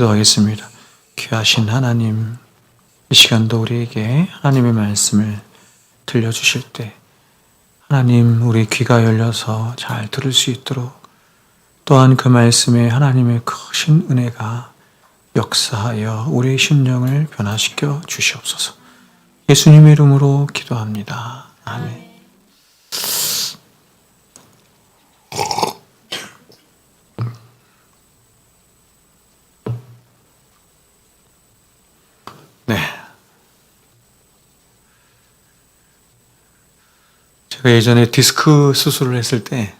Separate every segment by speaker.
Speaker 1: 기도하겠습니다. 귀하신 하나님, 이 시간도 우리에게 하나님의 말씀을 들려주실 때 하나님, 우리 귀가 열려서 잘 들을 수 있도록, 또한 그 말씀에 하나님의 크신 은혜가 역사하여 우리의 심령을 변화시켜 주시옵소서. 예수님의 이름으로 기도합니다. 아멘. 네. 제가 예전에 디스크 수술을 했을 때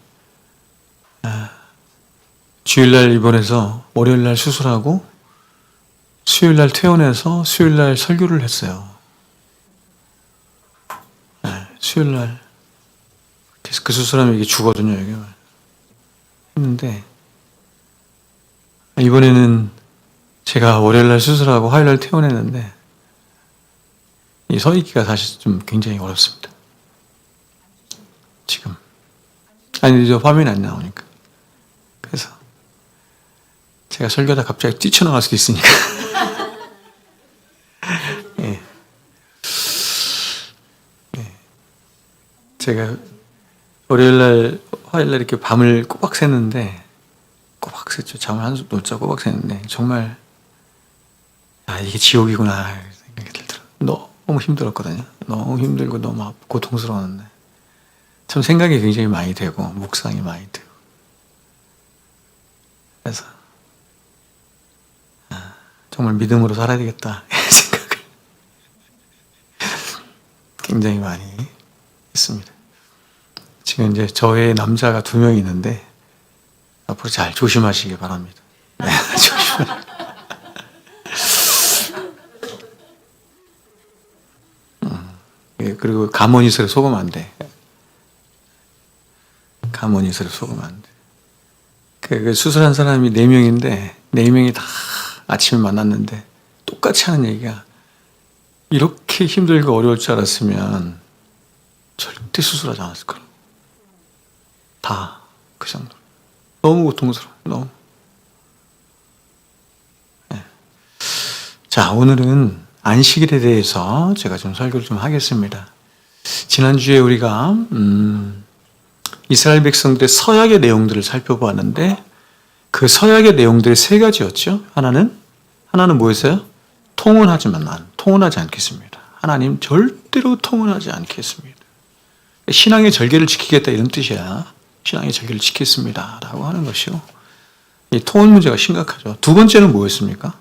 Speaker 1: 주일날 입원해서 월요일날 수술하고 수요일날 퇴원해서 수요일날 설교를 했어요. 수요일날 디스크 수술하면 이게 주거든요. 이게 했는데 이번에는 제가 월요일날 수술하고 화요일날 퇴원했는데 이 서 있기가 사실 좀 굉장히 어렵습니다. 지금 아니 저 화면이 안 나오니까. 그래서 제가 설교하다 갑자기 뛰쳐나갈 수도 있으니까. 예. 예. 제가 월요일날 화요일날 이렇게 밤을 꼬박 샜는데, 꼬박 샜죠. 잠을 한숨 놓자 꼬박 샜는데 정말 이게 지옥이구나 생각이 들더라고요. 너무 힘들었거든요. 너무 힘들고 너무 고통스러웠는데 참 생각이 굉장히 많이 되고 묵상이 많이 되고, 그래서 정말 믿음으로 살아야 되겠다 생각을 굉장히 많이 했습니다. 지금 이제 저의 남자가 2명 있는데 앞으로 잘 조심하시기 바랍니다. 네, 조심하세요. 그리고 가모니스를 속으면 안 돼. 가모니스를 속으면 안 돼. 그 수술한 사람이 4명인데 4명이 다 아침에 만났는데 똑같이 하는 얘기가, 이렇게 힘들고 어려울 줄 알았으면 절대 수술하지 않았을 거라고. 다 그 정도로. 너무 고통스러워. 너무. 네. 자, 오늘은 안식일에 대해서 제가 좀 설교를 좀 하겠습니다. 지난주에 우리가 이스라엘 백성들의 서약의 내용들을 살펴보았는데, 그 서약의 내용들이 3가지였죠. 하나는 뭐였어요? 통혼하지 않겠습니다. 하나님 절대로 통혼하지 않겠습니다. 신앙의 절개를 지키겠다, 이런 뜻이야. 신앙의 절개를 지키겠습니다 라고 하는 것이요. 이 통혼 문제가 심각하죠. 2번째는 뭐였습니까?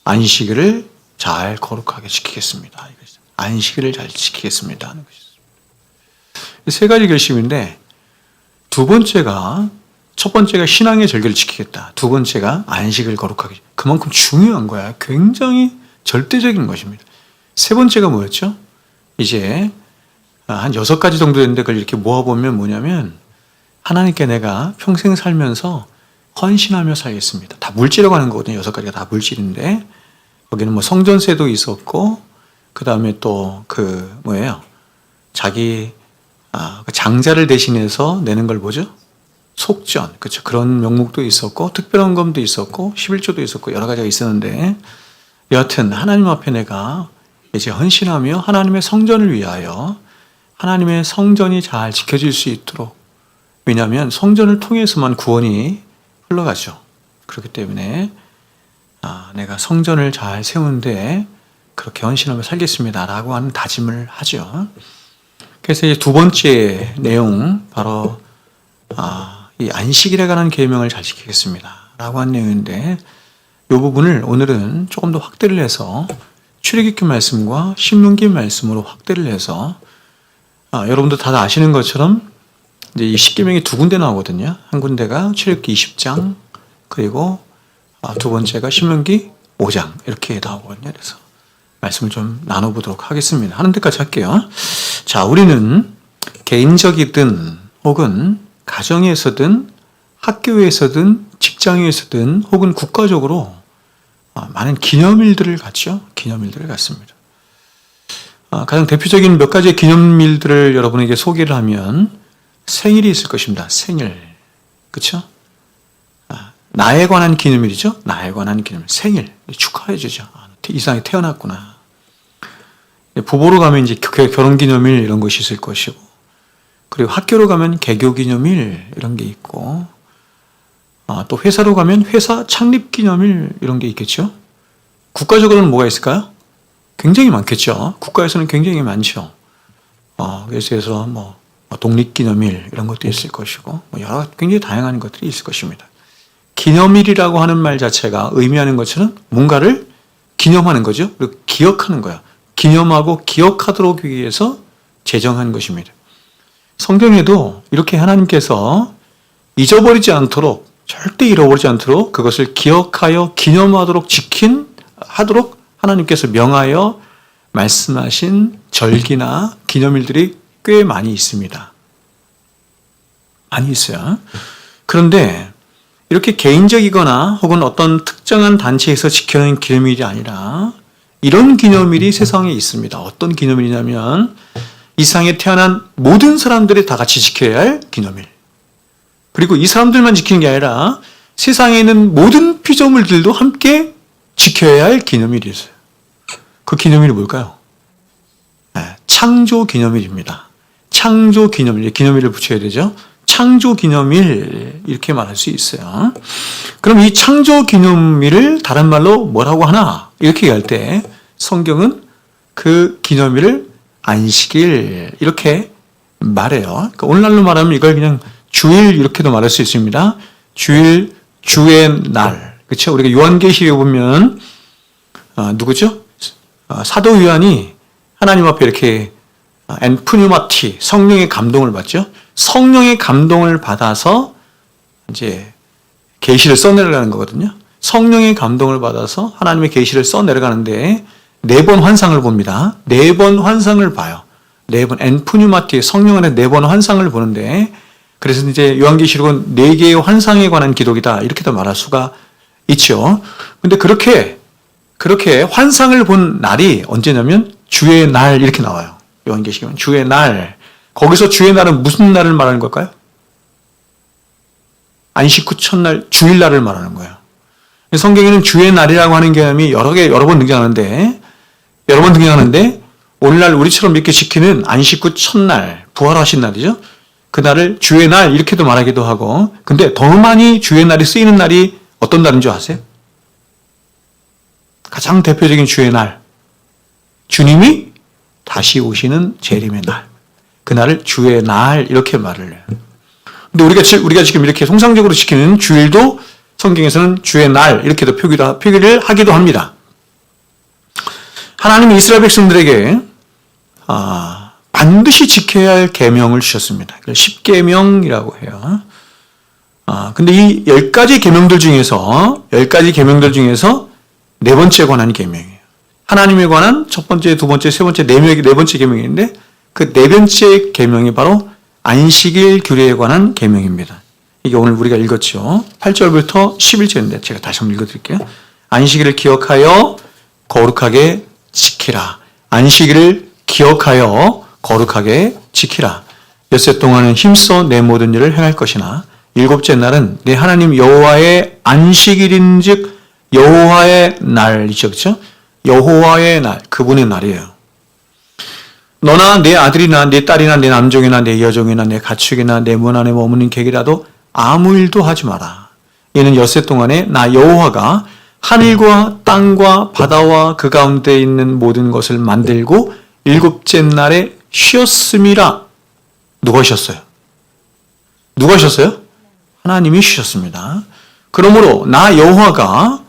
Speaker 1: 안식일을 잘 거룩하게 지키겠습니다. 안식일을 잘 지키겠습니다 하는 것이죠. 3가지 결심인데, 첫 번째가 신앙의 절개를 지키겠다. 2번째가 안식을 거룩하게. 그만큼 중요한 거야. 굉장히 절대적인 것입니다. 3번째가 뭐였죠? 이제 한 6가지 정도 되는데 그걸 이렇게 모아보면 뭐냐면, 하나님께 내가 평생 살면서 헌신하며 살겠습니다. 다 물질이라고 하는 거거든요. 6가지가 다 물질인데, 거기는 뭐 성전세도 있었고, 그 다음에 또 자기 그 장자를 대신해서 내는 걸 뭐죠? 속전, 그렇죠. 그런 명목도 있었고, 특별한 검도 있었고, 11조도 있었고, 여러 가지가 있었는데, 여하튼 하나님 앞에 내가 이제 헌신하며 하나님의 성전을 위하여 하나님의 성전이 잘 지켜질 수 있도록, 왜냐하면 성전을 통해서만 구원이 흘러가죠. 그렇기 때문에 내가 성전을 잘 세우는데 그렇게 헌신하며 살겠습니다 라고 하는 다짐을 하죠. 그래서 이제 2번째 내용, 바로 이 안식일에 관한 계명을 잘 지키겠습니다 라고 하는 내용인데, 이 부분을 오늘은 조금 더 확대를 해서 출애굽기 말씀과 신명기 말씀으로 확대를 해서, 여러분도 다들 아시는 것처럼 이제 이 10계명이 2군데 나오거든요. 한 군데가 출애굽기 20장, 그리고 2번째가 신명기 5장 이렇게 나오거든요. 그래서 말씀을 좀 나눠보도록 하겠습니다. 하는 데까지 할게요. 자, 우리는 개인적이든 혹은 가정에서든 학교에서든 직장에서든 혹은 국가적으로 많은 기념일들을 갖죠. 기념일들을 갖습니다. 가장 대표적인 몇 가지의 기념일들을 여러분에게 소개를 하면 생일이 있을 것입니다. 생일. 그렇죠? 나에 관한 기념일이죠. 나에 관한 기념일. 생일. 축하해 주죠. 이 세상에 태어났구나. 부부로 가면 이제 결혼 기념일 이런 것이 있을 것이고, 그리고 학교로 가면 개교 기념일 이런 게 있고, 또 회사로 가면 회사 창립 기념일 이런 게 있겠죠. 국가적으로는 뭐가 있을까요? 굉장히 많겠죠. 국가에서는 굉장히 많죠. 그래서 뭐 독립기념일 이런 것도 있을 것이고, 여러 굉장히 다양한 것들이 있을 것입니다. 기념일이라고 하는 말 자체가 의미하는 것처럼 뭔가를 기념하는 거죠. 그리고 기억하는 거야. 기념하고 기억하도록 위해서 제정한 것입니다. 성경에도 이렇게 하나님께서 잊어버리지 않도록, 절대 잃어버리지 않도록 그것을 기억하여 기념하도록 하도록 하나님께서 명하여 말씀하신 절기나 기념일들이 꽤 많이 있습니다. 많이 있어요. 그런데 이렇게 개인적이거나 혹은 어떤 특정한 단체에서 지켜낸 기념일이 아니라 이런 기념일이 세상에 있습니다. 어떤 기념일이냐면 이 세상에 태어난 모든 사람들이 다 같이 지켜야 할 기념일. 그리고 이 사람들만 지키는 게 아니라 세상에 있는 모든 피조물들도 함께 지켜야 할 기념일이 있어요. 그 기념일이 뭘까요? 창조 기념일입니다. 창조 기념일, 기념일을 붙여야 되죠. 창조 기념일 이렇게 말할 수 있어요. 그럼 이 창조 기념일을 다른 말로 뭐라고 하나 이렇게 얘기할 때 성경은 그 기념일을 안식일 이렇게 말해요. 그러니까 오늘날로 말하면 이걸 그냥 주일 이렇게도 말할 수 있습니다. 주일, 주의 날. 그렇죠? 우리가 요한계시록에 보면 누구죠? 사도 요한이 하나님 앞에 이렇게 엔푸뉴마티 성령의 감동을 받죠. 성령의 감동을 받아서 이제 계시를 써내려가는 거거든요. 성령의 감동을 받아서 하나님의 계시를 써내려가는데 4번 환상을 봅니다. 4번 환상을 봐요. 4번 엔푸뉴마티 성령 안에 4번 환상을 보는데, 그래서 이제 요한계시록은 4개의 환상에 관한 기록이다 이렇게도 말할 수가 있죠. 근데 그렇게 환상을 본 날이 언제냐면 주의 날 이렇게 나와요. 요한계시록은 주의 날. 거기서 주의 날은 무슨 날을 말하는 걸까요? 안식 후 첫날 주일날을 말하는 거예요. 성경에는 주의 날이라고 하는 개념이 여러 번 등장하는데 오늘날 우리처럼 이렇게 지키는 안식 후 첫날, 부활하신 날이죠. 그 날을 주의 날 이렇게도 말하기도 하고, 근데 더 많이 주의 날이 쓰이는 날이 어떤 날인 줄 아세요? 가장 대표적인 주의 날, 주님이 다시 오시는 재림의 날, 그날을 주의 날 이렇게 말을 해요. 근데 우리가 지금 이렇게 통상적으로 지키는 주일도 성경에서는 주의 날 이렇게도 표기를 하기도 합니다. 하나님이 이스라엘 백성들에게 반드시 지켜야 할 계명을 주셨습니다. 그걸 10계명이라고 해요. 근데 이 10가지 계명들 중에서 네 번째 관한 계명이에요. 하나님에 관한 첫 번째, 두 번째, 세 번째, 네 번째 계명인데 그 네 번째 계명이 바로 안식일 규례에 관한 계명입니다. 이게 오늘 우리가 읽었죠. 8절부터 11절인데 제가 다시 한번 읽어드릴게요. 안식일을 기억하여 거룩하게 지키라. 안식일을 기억하여 거룩하게 지키라. 엿새 동안은 힘써 내 모든 일을 행할 것이나 일곱째 날은 내 하나님 여호와의 안식일인즉 여호와의 날이죠. 그렇죠? 여호와의 날, 그분의 날이에요. 너나 내 아들이나 내 딸이나 내 남종이나 내 여종이나 내 가축이나 내 문 안에 머무는 객이라도 아무 일도 하지 마라. 이는 엿새 동안에 나 여호와가 하늘과 땅과 바다와 그 가운데 있는 모든 것을 만들고 일곱째 날에 쉬었음이라. 누가 쉬었어요? 누가 쉬었어요? 하나님이 쉬셨습니다. 그러므로 나 여호와가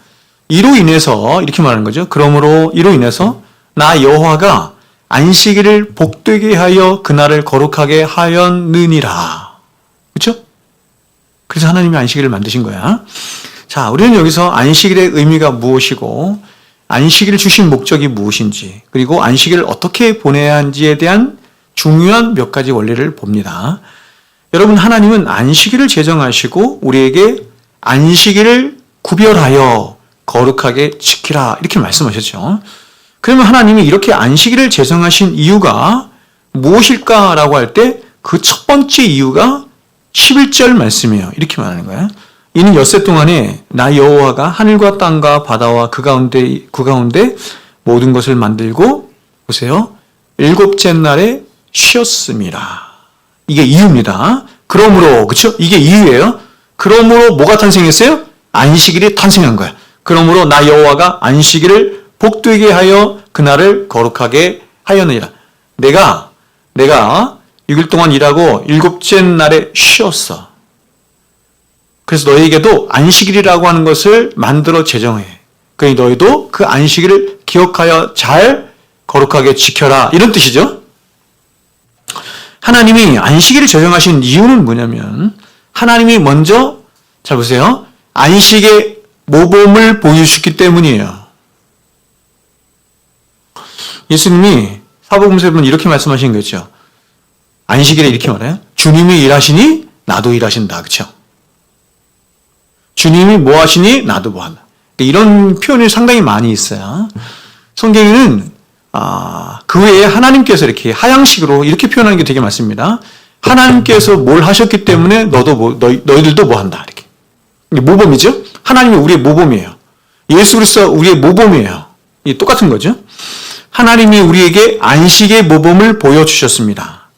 Speaker 1: 이로 인해서 이렇게 말하는 거죠. 그러므로 이로 인해서 나 여호와가 안식일을 복되게 하여 그날을 거룩하게 하였느니라. 그렇죠? 그래서 하나님이 안식일을 만드신 거야. 자, 우리는 여기서 안식일의 의미가 무엇이고 안식일을 주신 목적이 무엇인지, 그리고 안식일을 어떻게 보내야 하는지에 대한 중요한 몇 가지 원리를 봅니다. 여러분, 하나님은 안식일을 제정하시고 우리에게 안식일을 구별하여 거룩하게 지키라 이렇게 말씀하셨죠. 그러면 하나님이 이렇게 안식일을 제정하신 이유가 무엇일까라고 할 때 그 첫 번째 이유가 11절 말씀이에요. 이렇게 말하는 거예요. 이는 엿새 동안에 나 여호와가 하늘과 땅과 바다와 그 가운데 모든 것을 만들고 보세요. 일곱째 날에 쉬었습니다. 이게 이유입니다. 그러므로 그렇죠? 이게 이유예요. 그러므로 뭐가 탄생했어요? 안식일이 탄생한 거야. 그러므로 나 여호와가 안식일을 복되게 하여 그날을 거룩하게 하였느니라. 내가 6일 동안 일하고 일곱째 날에 쉬었어. 그래서 너희에게도 안식일이라고 하는 것을 만들어 제정해. 그러니 너희도 그 안식일을 기억하여 잘 거룩하게 지켜라. 이런 뜻이죠. 하나님이 안식일을 제정하신 이유는 뭐냐면 하나님이 먼저 잘 보세요. 안식의 모범을 보여주셨기 때문이에요. 예수님이 사복음서에 보면 이렇게 말씀하신 거죠. 안식일에 이렇게 말해요. 주님이 일하시니 나도 일하신다. 그렇죠? 주님이 뭐 하시니 나도 뭐 한다. 이런 표현이 상당히 많이 있어요. 성경에는 그 외에 하나님께서 이렇게 하향식으로 이렇게 표현하는 게 되게 많습니다. 하나님께서 뭘 하셨기 때문에 너희들도 뭐 한다. 이렇게. 이게 모범이죠? 하나님이 우리의 모범이에요. 예수 그리스도가 우리의 모범이에요. 이게 똑같은 거죠. 하나님이 우리에게 안식의 모범을 보여주셨습니다.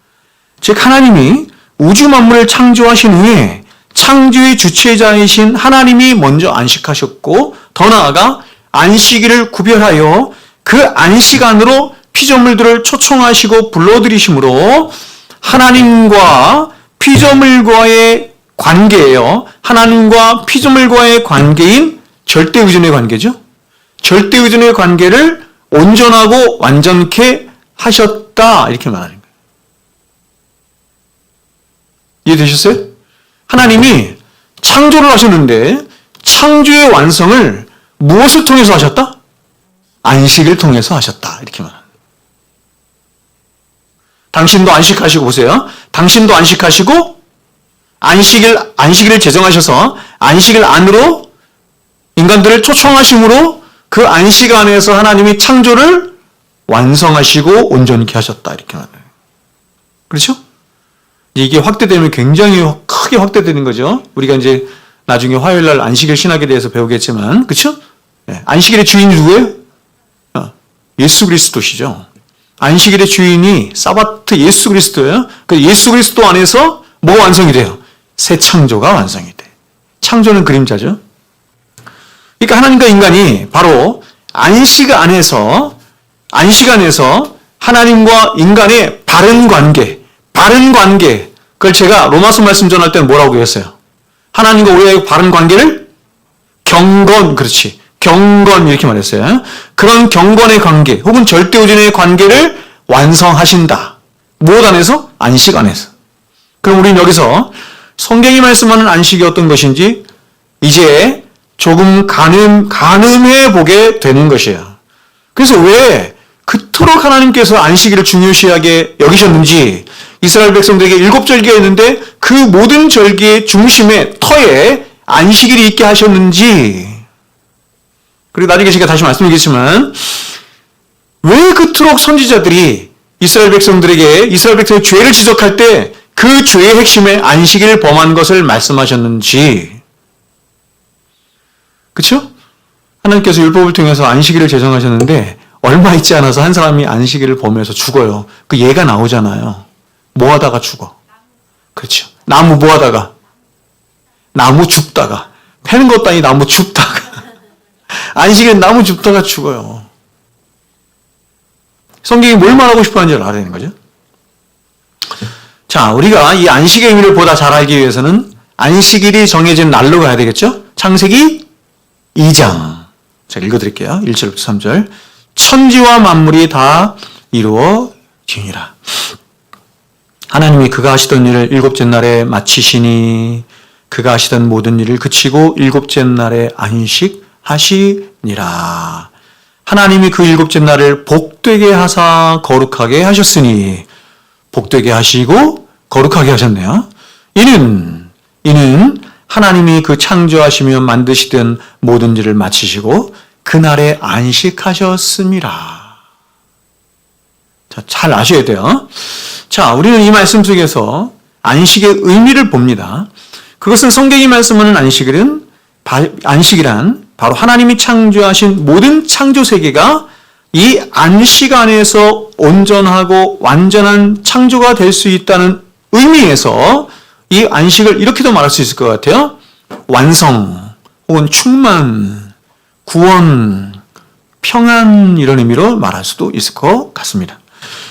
Speaker 1: 즉 하나님이 우주 만물을 창조하신 후에 창조의 주체자이신 하나님이 먼저 안식하셨고 더 나아가 안식일을 구별하여 그 안식 안으로 피조물들을 초청하시고 불러들이심으로 하나님과 피조물과의 관계예요. 하나님과 피조물과의 관계인 절대의존의 관계죠. 절대의존의 관계를 온전하고 완전케 하셨다. 이렇게 말하는 거예요. 이해되셨어요? 하나님이 창조를 하셨는데 창조의 완성을 무엇을 통해서 하셨다? 안식을 통해서 하셨다. 이렇게 말합니다. 당신도 안식하시고 보세요. 당신도 안식하시고 안식일을 제정하셔서 안식일 안으로 인간들을 초청하심으로 그 안식 안에서 하나님이 창조를 완성하시고 온전케 하셨다. 이렇게 말해요. 그렇죠? 이게 확대되면 굉장히 크게 확대되는 거죠. 우리가 이제 나중에 화요일 날 안식일 신학에 대해서 배우겠지만, 그렇죠? 네. 안식일의 주인이 누구예요? 예수 그리스도시죠. 안식일의 주인이 사바트 예수 그리스도예요. 그 예수 그리스도 안에서 뭐가 완성이 돼요? 새 창조가 완성이 돼. 창조는 그림자죠. 그러니까 하나님과 인간이 바로 안식 안에서 하나님과 인간의 바른 관계, 그걸 제가 로마서 말씀 전할 때는 뭐라고 했어요? 하나님과 우리의 바른 관계를 그렇지. 경건 이렇게 말했어요. 그런 경건의 관계 혹은 절대의존의 관계를 완성하신다. 무엇 안에서? 안식 안에서. 그럼 우리는 여기서 성경이 말씀하는 안식이 어떤 것인지 이제 조금 가늠해 보게 되는 것이에요. 그래서 왜 그토록 하나님께서 안식일을 중요시하게 여기셨는지 이스라엘 백성들에게 7절기가 있는데 그 모든 절기의 중심에 터에 안식일이 있게 하셨는지 그리고 나중에 제가 다시 말씀드리겠지만 왜 그토록 선지자들이 이스라엘 백성의 죄를 지적할 때 그 죄의 핵심에 안식일을 범한 것을 말씀하셨는지 그렇죠? 하나님께서 율법을 통해서 안식일을 제정하셨는데 얼마 있지 않아서 한 사람이 안식일을 범해서 죽어요. 그 예가 나오잖아요. 뭐 하다가 죽어? 그렇죠. 나무 뭐 하다가? 나무 줍다가. 패는 것도 아니 나무 줍다가. 안식일은 나무 줍다가 죽어요. 성경이 뭘 말하고 싶어 하는지 알아야 되는 거죠. 자, 우리가 이 안식의 의미를 보다 잘 알기 위해서는 안식일이 정해진 날로 가야 되겠죠? 창세기 2장. 제가 읽어드릴게요. 1절부터 3절. 천지와 만물이 다 이루어지니라. 하나님이 그가 하시던 일을 일곱째 날에 마치시니 그가 하시던 모든 일을 그치고 일곱째 날에 안식하시니라. 하나님이 그 일곱째 날을 복되게 하사 거룩하게 하셨으니 복되게 하시고 거룩하게 하셨네요. 이는 하나님이 그 창조하시며 만드시던 모든 일을 마치시고 그날에 안식하셨습니다. 자, 잘 아셔야 돼요. 자, 우리는 이 말씀 속에서 안식의 의미를 봅니다. 그것은 성경이 말씀하는 안식이란 바로 하나님이 창조하신 모든 창조 세계가 이 안식 안에서 온전하고 완전한 창조가 될 수 있다는 의미에서 이 안식을 이렇게도 말할 수 있을 것 같아요. 완성, 혹은 충만, 구원, 평안 이런 의미로 말할 수도 있을 것 같습니다.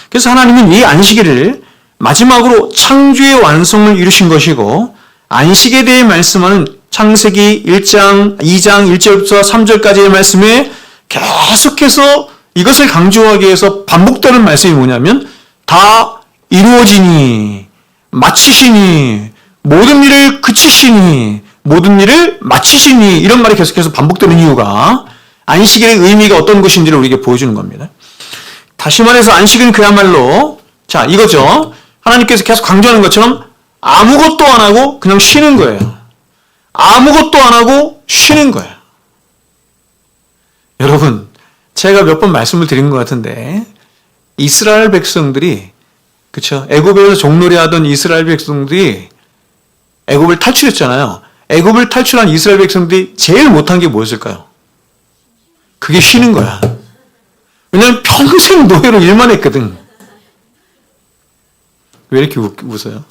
Speaker 1: 그래서 하나님은 이 안식일을 마지막으로 창조의 완성을 이루신 것이고 안식에 대해 말씀하는 창세기 1장, 2장, 1절부터 3절까지의 말씀에 계속해서 이것을 강조하기 위해서 반복되는 말씀이 뭐냐면 다 이루어지니, 마치시니, 모든 일을 그치시니, 모든 일을 마치시니 이런 말이 계속해서 반복되는 이유가 안식일의 의미가 어떤 것인지를 우리에게 보여주는 겁니다. 다시 말해서 안식은 그야말로 자 이거죠. 하나님께서 계속 강조하는 것처럼 아무것도 안 하고 그냥 쉬는 거예요. 아무것도 안 하고 쉬는 거예요. 여러분, 제가 몇 번 말씀을 드린 것 같은데 이스라엘 백성들이 그렇죠? 애굽에서 종놀이하던 이스라엘 백성들이 애굽을 탈출했잖아요. 애굽을 탈출한 이스라엘 백성들이 제일 못한 게 뭐였을까요? 그게 쉬는 거야. 왜냐하면 평생 노예로 일만 했거든. 왜 이렇게 웃어요?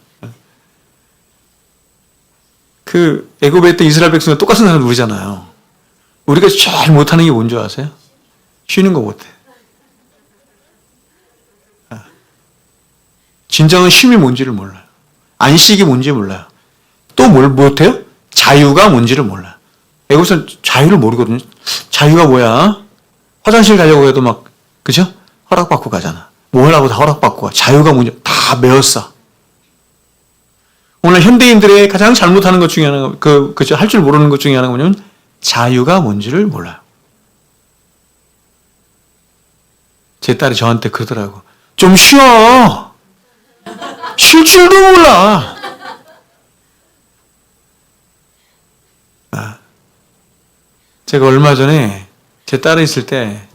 Speaker 1: 그 애굽에 있던 이스라엘 백성과 똑같은 사람 우리잖아요. 우리가 제일 못하는 게 뭔지 아세요? 쉬는 거 못해. 진정한 쉼이 뭔지를 몰라요. 안식이 뭔지 몰라요. 또 뭘 못해요? 자유가 뭔지를 몰라요. 애국에서는 자유를 모르거든요. 자유가 뭐야? 화장실 가려고 해도 막, 그죠? 허락받고 가잖아. 뭐 하려고 다 허락받고 가. 자유가 뭔지 다 배웠어. 오늘 현대인들의 가장 잘못하는 것 중에 하나가, 그죠? 할 줄 모르는 것 중에 하나가 뭐냐면 자유가 뭔지를 몰라요. 제 딸이 저한테 그러더라고. 좀 쉬어. 쉴 줄도 몰라. 제가 얼마 전에 제 딸이 있을 때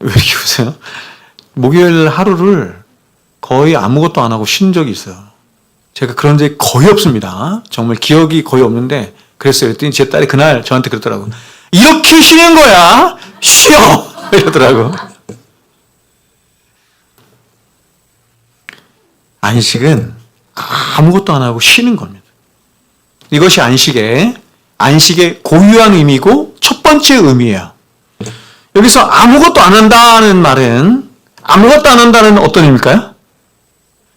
Speaker 1: 왜 이렇게 웃어요? 목요일 하루를 거의 아무것도 안 하고 쉰 적이 있어요. 제가 그런 적이 거의 없습니다. 정말 기억이 거의 없는데 그랬어요. 그랬더니 제 딸이 그날 저한테 그러더라고. 이렇게 쉬는 거야? 쉬어! 이러더라고. 안식은 아무것도 안 하고 쉬는 겁니다. 이것이 안식의 고유한 의미고 첫 번째 의미예요. 여기서 아무것도 안 한다는 말은 아무것도 안 한다는 어떤 의미일까요?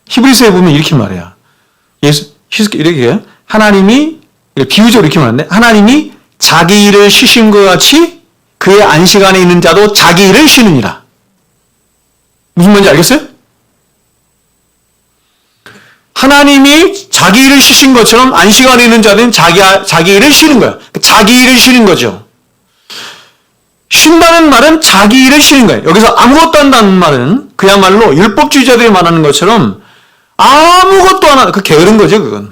Speaker 1: 히브리서에 보면 이렇게 말해요. 이렇게 해요. 하나님이 비유적으로 이렇게 말하는데 하나님이 자기 일을 쉬신 것 같이 그의 안식 안에 있는 자도 자기 일을 쉬느니라. 무슨 말인지 알겠어요? 하나님이 자기 일을 쉬신 것처럼 안식 안에 있는 자는 자기 일을 쉬는 거야. 자기 일을 쉬는 거죠. 쉰다는 말은 자기 일을 쉬는 거예요. 여기서 아무것도 안 한다는 말은 그야말로 율법주의자들이 말하는 것처럼 아무것도 안 하는, 그 게으른 거죠, 그건.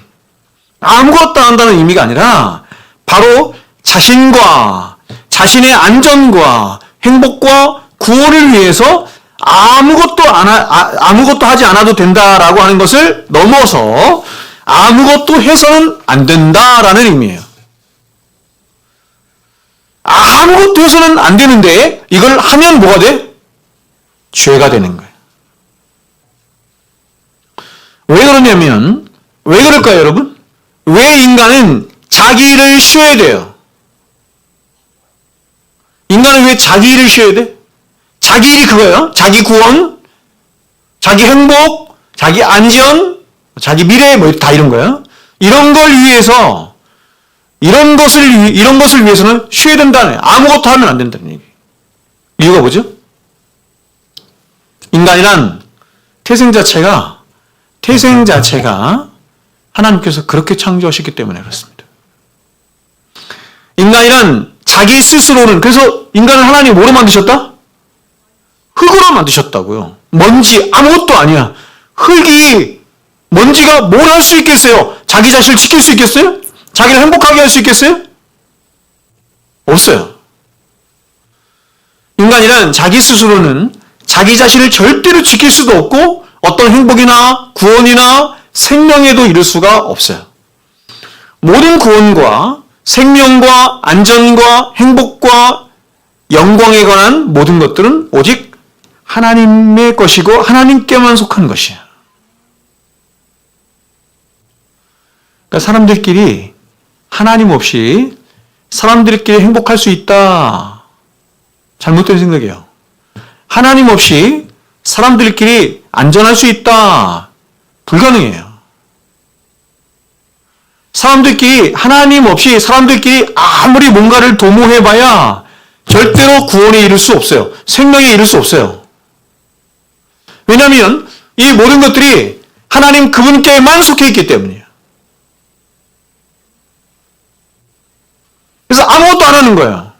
Speaker 1: 아무것도 안 한다는 의미가 아니라 바로 자신과 자신의 안전과 행복과 구원을 위해서 아무것도 하지 않아도 된다라고 하는 것을 넘어서 아무것도 해서는 안 된다라는 의미예요. 아무것도 해서는 안 되는데 이걸 하면 뭐가 돼? 죄가 되는 거예요. 왜 그러냐면 왜 그럴까요, 여러분? 왜 인간은 자기 일을 쉬어야 돼요? 인간은 왜 자기 일을 쉬어야 돼? 자기 일이 그거예요. 자기 구원, 자기 행복, 자기 안전, 자기 미래 뭐 다 이런 거예요. 이런 걸 위해서 이런 것을 위해서는 쉬어야 된다는 아무것도 하면 안 된다는 얘기. 이유가 뭐죠? 인간이란 태생 자체가 하나님께서 그렇게 창조하셨기 때문에 그렇습니다. 인간이란 자기 스스로는 그래서 인간을 하나님이 뭐로 만드셨다? 흙으로 만드셨다고요. 먼지 아무것도 아니야. 먼지가 뭘 할 수 있겠어요? 자기 자신을 지킬 수 있겠어요? 자기를 행복하게 할 수 있겠어요? 없어요. 인간이란 자기 스스로는 자기 자신을 절대로 지킬 수도 없고 어떤 행복이나 구원이나 생명에도 이룰 수가 없어요. 모든 구원과 생명과 안전과 행복과 영광에 관한 모든 것들은 오직 하나님의 것이고 하나님께만 속한 것이야. 그러니까 사람들끼리 하나님 없이 사람들끼리 행복할 수 있다. 잘못된 생각이에요. 하나님 없이 사람들끼리 안전할 수 있다. 불가능해요. 사람들끼리 하나님 없이 사람들끼리 아무리 뭔가를 도모해봐야 절대로 구원에 이를 수 없어요. 생명에 이를 수 없어요. 왜냐하면 이 모든 것들이 하나님 그분께만 속해 있기 때문이에요. 그래서 아무것도 안 하는 거예요.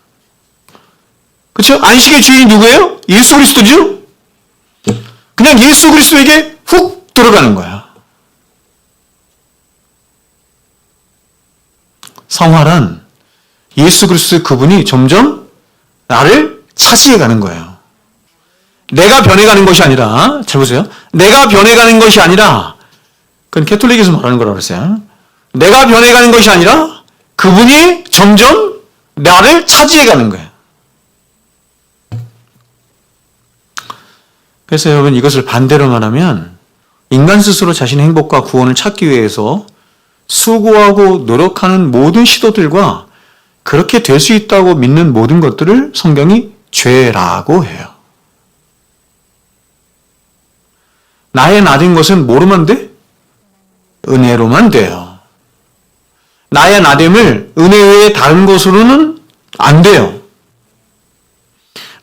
Speaker 1: 그렇죠? 안식의 주인이 누구예요? 예수 그리스도죠? 그냥 예수 그리스도에게 훅 들어가는 거야. 성화란 예수 그리스도 그분이 점점 나를 차지해 가는 거예요. 내가 변해가는 것이 아니라, 잘 보세요. 내가 변해가는 것이 아니라, 그건 캐톨릭에서 말하는 거라고 그랬어요. 내가 변해가는 것이 아니라 그분이 점점 나를 차지해 가는 거예요. 그래서 여러분 이것을 반대로 말하면 인간 스스로 자신의 행복과 구원을 찾기 위해서 수고하고 노력하는 모든 시도들과 그렇게 될 수 있다고 믿는 모든 것들을 성경이 죄라고 해요. 나의 나된 것은 뭐로만 돼? 은혜로만 돼요. 나의 나됨을 은혜 외에 다른 것으로는 안 돼요.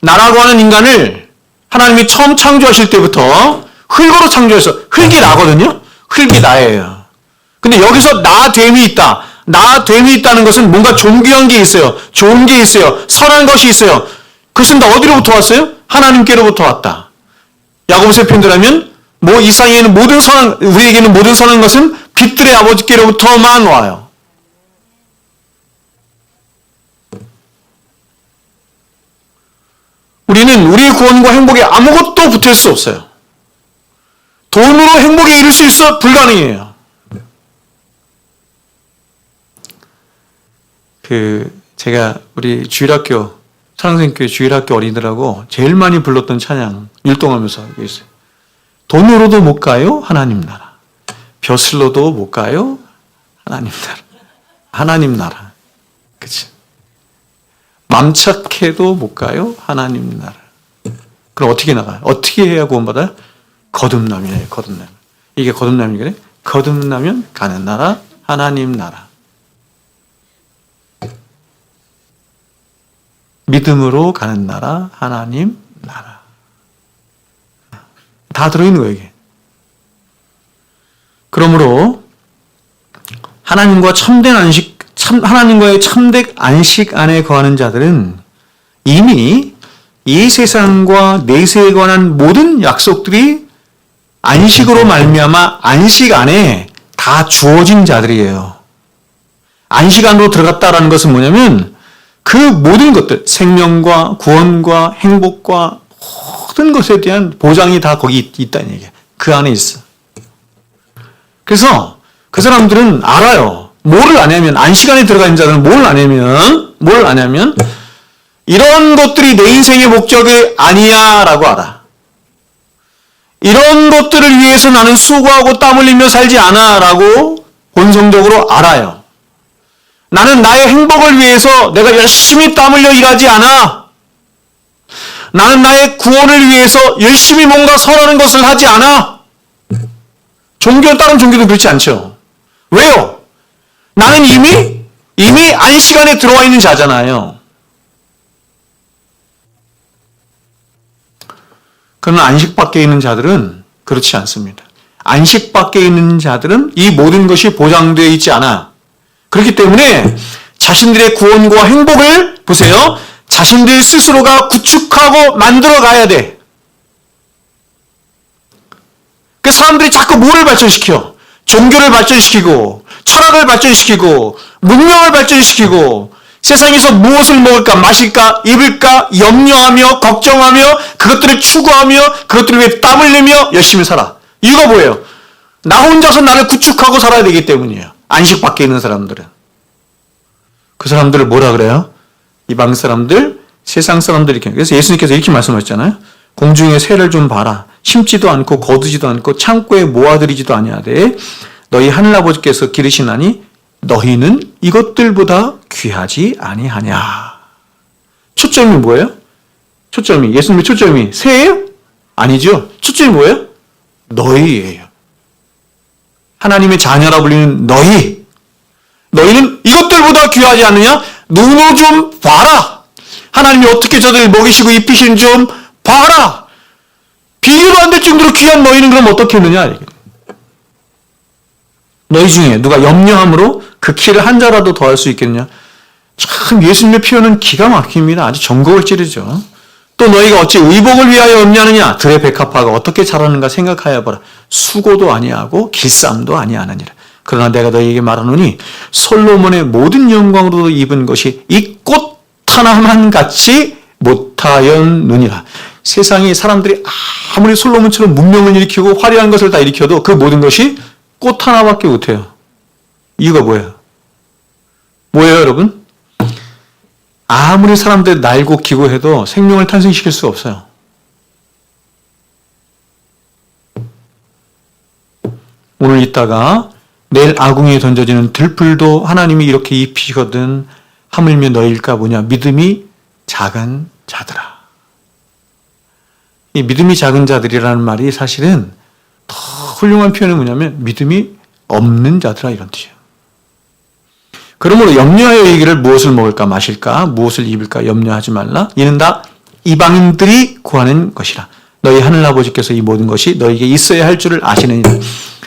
Speaker 1: 나라고 하는 인간을 하나님이 처음 창조하실 때부터 흙으로 창조해서 흙이 나거든요. 흙이 나예요. 근데 여기서 나됨이 있다. 나됨이 있다는 것은 뭔가 존귀한 게 있어요. 좋은 게 있어요. 선한 것이 있어요. 그것은 다 어디로부터 왔어요? 하나님께로부터 왔다. 야고보서의 표현대로하면 뭐 이 세상에는 모든 선한, 우리에게는 모든 선한 것은 빛들의 아버지께로부터만 와요. 우리는 우리의 구원과 행복에 아무것도 붙을 수 없어요. 돈으로 행복에 이룰 수 있어? 불가능해요. 제가 우리 주일학교, 사랑생교회 주일학교 어린이들하고 제일 많이 불렀던 찬양 율동하면서 하고 있어요. 돈으로도 못 가요? 하나님 나라. 벼슬로도 못 가요? 하나님 나라. 하나님 나라. 그치? 맘착해도 못 가요? 하나님 나라. 그럼 어떻게 나가요? 어떻게 해야 구원받아요? 거듭남이에요. 거듭남. 이게 거듭남이거든요. 거듭나면 가는 나라, 하나님 나라. 믿음으로 가는 나라, 하나님 나라. 다 들어있는 거예요, 이게. 그러므로 하나님과 참된 안식, 하나님과의 참된 안식 안에 거하는 자들은 이미 이 세상과 내세에 관한 모든 약속들이 안식으로 말미암아 안식 안에 다 주어진 자들이에요. 안식 안으로 들어갔다라는 것은 뭐냐면 그 모든 것들, 생명과 구원과 행복과 모든 것에 대한 보장이 다 거기 있다는 얘기예요. 그 안에 있어. 그래서 그 사람들은 알아요. 뭐를 아냐면, 안식안에 들어가 있는 자들은 뭘 아냐면, 이런 것들이 내 인생의 목적이 아니야 라고 알아. 이런 것들을 위해서 나는 수고하고 땀 흘리며 살지 않아 라고 본성적으로 알아요. 나는 나의 행복을 위해서 내가 열심히 땀 흘려 일하지 않아. 나는 나의 구원을 위해서 열심히 뭔가 선하는 것을 하지 않아. 다른 종교도 그렇지 않죠. 왜요? 나는 이미 안식안에 들어와 있는 자잖아요. 그러나 안식 밖에 있는 자들은 그렇지 않습니다. 안식 밖에 있는 자들은 이 모든 것이 보장되어 있지 않아. 그렇기 때문에 자신들의 구원과 행복을 보세요. 자신들 스스로가 구축하고 만들어 가야 돼. 그 사람들이 자꾸 뭐를 발전시켜? 종교를 발전시키고, 철학을 발전시키고, 문명을 발전시키고, 세상에서 무엇을 먹을까, 마실까, 입을까, 염려하며, 걱정하며, 그것들을 추구하며, 그것들을 위해 땀 흘리며 열심히 살아. 이유가 뭐예요? 나 혼자서 나를 구축하고 살아야 되기 때문이에요. 안식 밖에 있는 사람들은. 그 사람들을 뭐라 그래요? 이방 사람들, 세상 사람들 이렇게. 그래서 예수님께서 이렇게 말씀하셨잖아요. 공중의 새를 좀 봐라. 심지도 않고 거두지도 않고 창고에 모아들이지도 아니하되 너희 하늘아버지께서 기르시나니 너희는 이것들보다 귀하지 아니하냐. 초점이 뭐예요? 초점이, 예수님의 초점이 새예요? 아니죠. 초점이 뭐예요? 너희예요. 하나님의 자녀라 불리는 너희. 너희는 이것들보다 귀하지 않느냐? 눈으로 좀 봐라. 하나님이 어떻게 저들 먹이시고 입히시는 좀 봐라. 비교도 안 될 정도로 귀한 너희는 그럼 어떻게 했느냐? 너희 중에 누가 염려함으로 그 키를 한 자라도 더할 수 있겠느냐? 참 예수님의 표현은 기가 막힙니다. 아주 전곡을 찌르죠. 또 너희가 어찌 의복을 위하여 염려하느냐? 들의 백합화가 어떻게 자라는가 생각하여 보라. 수고도 아니하고 길쌈도 아니하느니라. 그러나 내가 너희에게 말하노니 솔로몬의 모든 영광으로 입은 것이 이 꽃 하나만 같이 못하였느니라. 세상에 사람들이 아무리 솔로몬처럼 문명을 일으키고 화려한 것을 다 일으켜도 그 모든 것이 꽃 하나밖에 못해요. 이유가 뭐예요? 뭐예요, 여러분? 아무리 사람들이 날고 기고해도 생명을 탄생시킬 수가 없어요. 오늘 있다가 내일 아궁이에 던져지는 들풀도 하나님이 이렇게 입히시거든. 하물며 너희일까 보냐. 믿음이 작은 자들아. 이 믿음이 작은 자들이라는 말이 사실은 더 훌륭한 표현은 뭐냐면 믿음이 없는 자들아 이런 뜻이에요. 그러므로 염려하여 이기를 무엇을 먹을까 마실까 무엇을 입을까 염려하지 말라. 이는 다 이방인들이 구하는 것이라. 너희 하늘아버지께서 이 모든 것이 너희에게 있어야 할 줄을 아시느니라.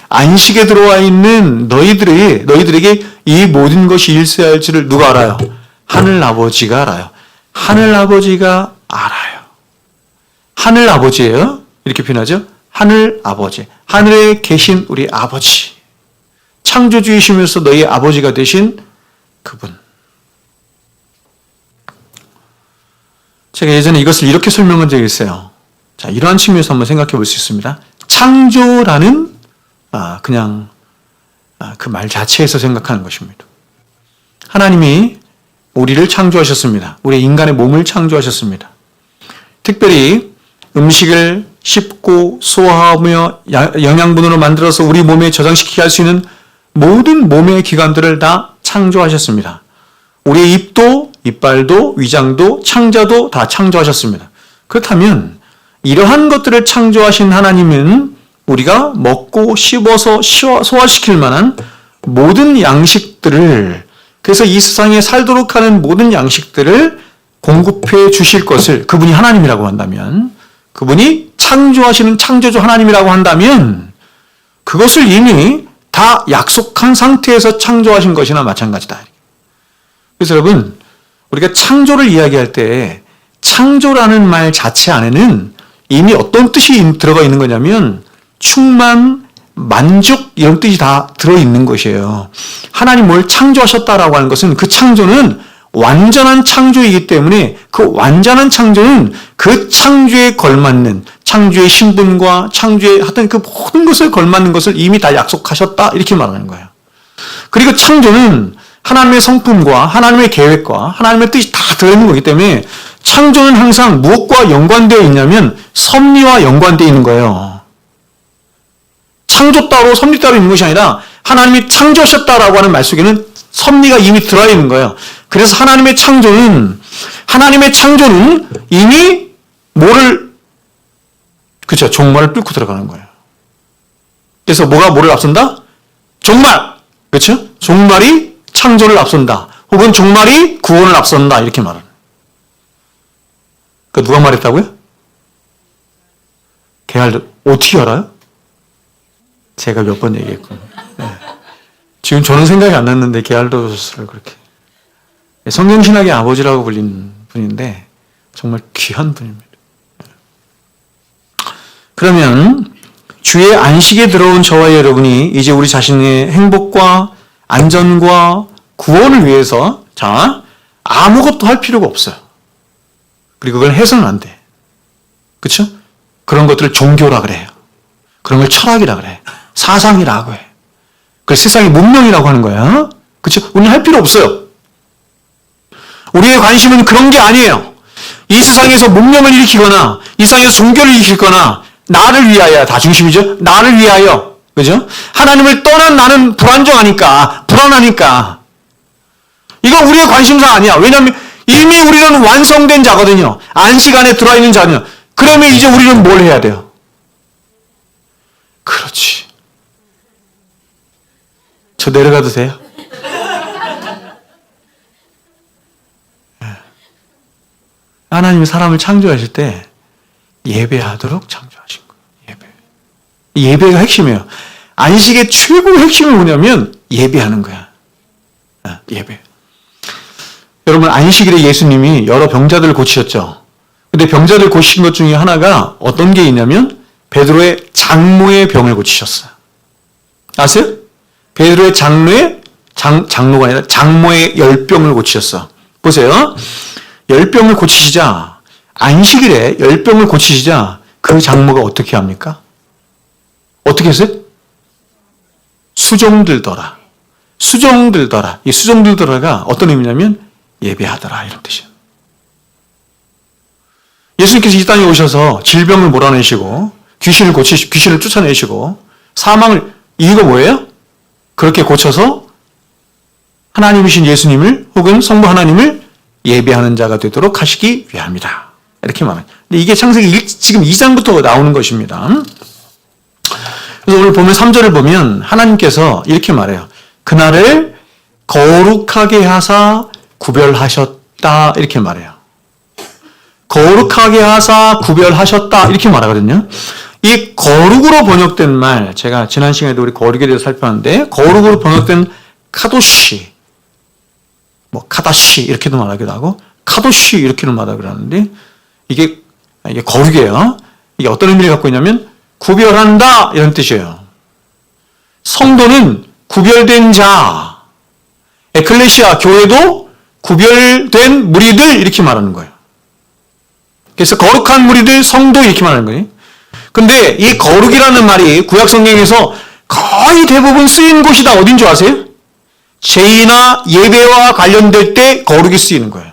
Speaker 1: 안식에 들어와 있는 너희들에게 이 모든 것이 있어야 할 줄을 누가 알아요? 하늘아버지가 알아요. 하늘아버지가 알아요. 하늘아버지예요. 이렇게 표현하죠. 하늘아버지. 하늘에 계신 우리 아버지. 창조주이시면서 너희 아버지가 되신 그분. 제가 예전에 이것을 이렇게 설명한 적이 있어요. 자, 이러한 측면에서 한번 생각해 볼 수 있습니다. 창조라는 그냥 그 말 자체에서 생각하는 것입니다. 하나님이 우리를 창조하셨습니다. 우리 인간의 몸을 창조하셨습니다. 특별히 음식을 씹고 소화하며 영양분으로 만들어서 우리 몸에 저장시키게 할 수 있는 모든 몸의 기관들을 다 창조하셨습니다. 우리의 입도, 이빨도, 위장도, 창자도 다 창조하셨습니다. 그렇다면 이러한 것들을 창조하신 하나님은 우리가 먹고 씹어서 소화시킬 만한 모든 양식들을, 그래서 이 세상에 살도록 하는 모든 양식들을 공급해 주실 것을 그분이 하나님이라고 한다면, 그분이 창조하시는 창조주 하나님이라고 한다면 그것을 이미 다 약속한 상태에서 창조하신 것이나 마찬가지다. 그래서 여러분, 우리가 창조를 이야기할 때 창조라는 말 자체 안에는 이미 어떤 뜻이 들어가 있는 거냐면 충만, 만족 이런 뜻이 다 들어있는 것이에요. 하나님 뭘 창조하셨다라고 하는 것은 그 창조는 완전한 창조이기 때문에 그 완전한 창조는 그 창조에 걸맞는 창조의 신분과 창조의 하여튼 그 모든 것에 걸맞는 것을 이미 다 약속하셨다 이렇게 말하는 거예요. 그리고 창조는 하나님의 성품과 하나님의 계획과 하나님의 뜻이 다 들어있는 거기 때문에 창조는 항상 무엇과 연관되어 있냐면 섭리와 연관되어 있는 거예요. 창조 따로 섭리 따로 있는 것이 아니라 하나님이 창조하셨다라고 하는 말 속에는 섭리가 이미 들어있는 있는 거예요. 그래서 하나님의 창조는 이미 종말을 뚫고 들어가는 거예요. 그래서 뭐를 앞선다? 종말! 그렇죠? 종말이 창조를 앞선다. 혹은 종말이 구원을 앞선다. 이렇게 말하는. 그 누가 말했다고요? 게할도. 어떻게 알아요? 제가 몇 번 얘기했고. 네. 지금 저는 생각이 안 났는데 게할도스를 그렇게. 성경신학의 아버지라고 불린 분인데 정말 귀한 분입니다. 그러면 주의 안식에 들어온 저와 여러분이 이제 우리 자신의 행복과 안전과 구원을 위해서 아무것도 할 필요가 없어요. 그리고 그걸 해서는 안 돼. 그렇죠? 그런 것들을 종교라 그래요. 그런 걸 철학이라 그래. 사상이라고 해. 그 세상의 문명이라고 하는 거야. 그렇죠? 우리는 할 필요 없어요. 우리의 관심은 그런 게 아니에요. 이 세상에서 문명을 일으키거나 이 세상에서 종교를 일으키거나 나를 위하여 다 중심이죠. 나를 위하여. 그죠? 하나님을 떠난 나는 불안하니까. 이거 우리의 관심사 아니야. 왜냐하면 이미 우리는 완성된 자거든요. 안식 안에 들어있는 자거든요. 그러면 이제 우리는 뭘 해야 돼요? 그렇지. 저 내려가도 돼요? 하나님이 사람을 창조하실 때 예배하도록 창조하신 거예요. 예배가 핵심이에요. 안식의 최고의 핵심이 뭐냐면 예배하는 거야. 예배. 여러분, 안식일에 예수님이 여러 병자들을 고치셨죠. 근데 병자들 고치신 것 중에 하나가 어떤 게 있냐면 베드로의 장모의 병을 고치셨어요. 아세요? 베드로의 장로가 아니라 장모의 열병을 고치셨어. 보세요. 열병을 고치시자, 안식일에 열병을 고치시자 그 장모가 어떻게 합니까? 어떻게 했어요? 수종들더라. 이 수종들더라가 어떤 의미냐면 예배하더라 이런 뜻이에요. 예수님께서 이 땅에 오셔서 질병을 몰아내시고 귀신을 쫓아내시고 사망을, 이유가 뭐예요? 그렇게 고쳐서 하나님이신 예수님을 혹은 성부 하나님을 예배하는 자가 되도록 하시기 위함이다. 이렇게 말합니다. 근데 이게 창세기 지금 2장부터 나오는 것입니다. 그래서 오늘 보면 3절을 보면 하나님께서 이렇게 말해요. 그날을 거룩하게 하사 구별하셨다 이렇게 말해요. 거룩하게 하사 구별하셨다 이렇게 말하거든요. 이 거룩으로 번역된 말, 제가 지난 시간에도 우리 거룩에 대해서 살펴봤는데 거룩으로 번역된 카도시, 카다시 이렇게도 말하기도 하고 카도시 이렇게도 말하기도 하는데 이게 거룩이에요. 이게 어떤 의미를 갖고 있냐면 구별한다 이런 뜻이에요. 성도는 구별된 자, 에클레시아 교회도 구별된 무리들 이렇게 말하는 거예요. 그래서 거룩한 무리들, 성도 이렇게 말하는 거예요. 근데 이 거룩이라는 말이 구약 성경에서 거의 대부분 쓰인 곳이 다 어딘 줄 아세요? 제의나 예배와 관련될 때 거룩이 쓰이는 거예요.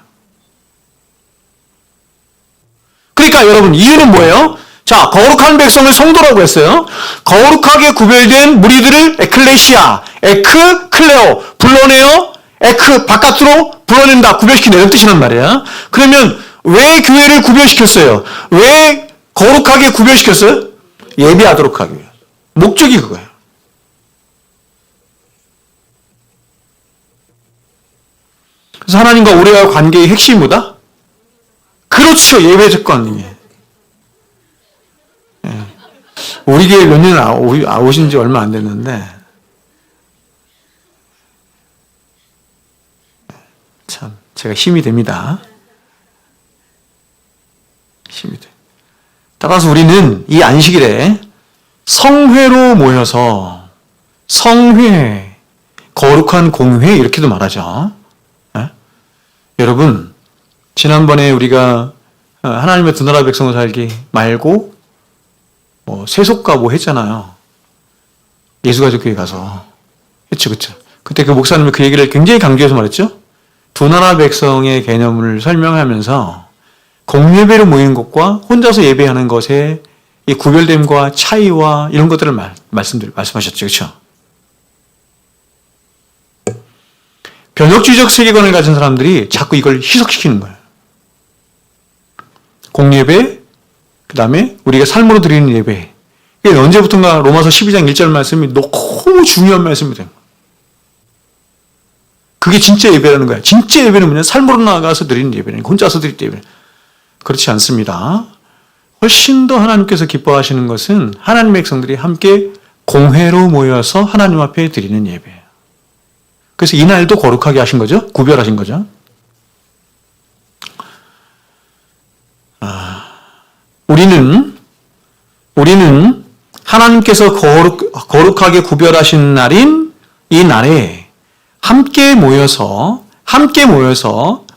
Speaker 1: 그러니까 여러분, 이유는 뭐예요? 자, 거룩한 백성을 성도라고 했어요. 거룩하게 구별된 무리들을 에클레시아, 에크, 클레오, 불러내어, 에크, 바깥으로 불러낸다, 구별시키는 이런 뜻이란 말이야. 그러면 왜 교회를 구별시켰어요? 왜 거룩하게 구별시켰어요? 예배하도록 하기 위해. 목적이 그거예요. 그래서 하나님과 우리와의 관계의 핵심이 뭐다? 그렇죠. 예배 조건이. 우리 교회 몇 년 오신 지 얼마 안 됐는데 참 제가 힘이 됩니다. 힘이 돼. 따라서 우리는 이 안식일에 성회로 모여서 성회, 거룩한 공회 이렇게도 말하죠. 여러분, 지난번에 우리가 하나님의 두 나라 백성으로 살기 말고 세속가 했잖아요. 예수가족교회 가서. 그쵸. 그때 그 목사님이 그 얘기를 굉장히 강조해서 말했죠. 두 나라 백성의 개념을 설명하면서 공예배로 모이는 것과 혼자서 예배하는 것의 이 구별됨과 차이와 이런 것들을 말씀하셨죠. 그렇죠? 변혁주의적 세계관을 가진 사람들이 자꾸 이걸 희석시키는 거예요. 공예배, 그 다음에 우리가 삶으로 드리는 예배. 이게 언제부턴가 로마서 12장 1절 말씀이 너무 중요한 말씀이 된 거예요. 그게 진짜 예배라는 거야. 진짜 예배는 뭐냐? 삶으로 나아가서 드리는 예배는 혼자서 드릴 때 예배는. 그렇지 않습니다. 훨씬 더 하나님께서 기뻐하시는 것은 하나님의 백성들이 함께 공회로 모여서 하나님 앞에 드리는 예배예요. 그래서 이 날도 거룩하게 하신 거죠. 구별하신 거죠. 우리는 하나님께서 거룩하게 구별하신 날인 이 날에 함께 모여서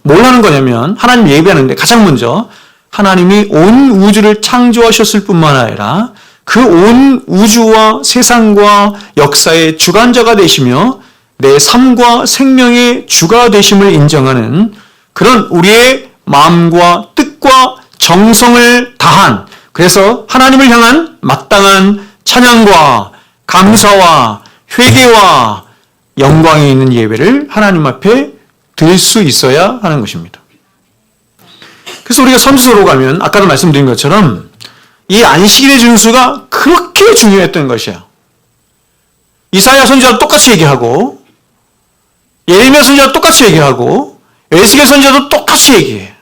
Speaker 1: 뭘 하는 거냐면 하나님 예배하는데 가장 먼저 하나님이 온 우주를 창조하셨을 뿐만 아니라 그 온 우주와 세상과 역사의 주관자가 되시며 내 삶과 생명의 주가 되심을 인정하는 그런 우리의 마음과 뜻과 정성을 다한, 그래서 하나님을 향한 마땅한 찬양과 감사와 회개와 영광이 있는 예배를 하나님 앞에 드릴 수 있어야 하는 것입니다. 그래서 우리가 선지서로 가면 아까도 말씀드린 것처럼 이 안식일의 준수가 그렇게 중요했던 것이에요. 이사야 선지자도 똑같이 얘기하고, 예레미야 선지자도 똑같이 얘기하고, 에스겔 선지자도 똑같이 얘기해.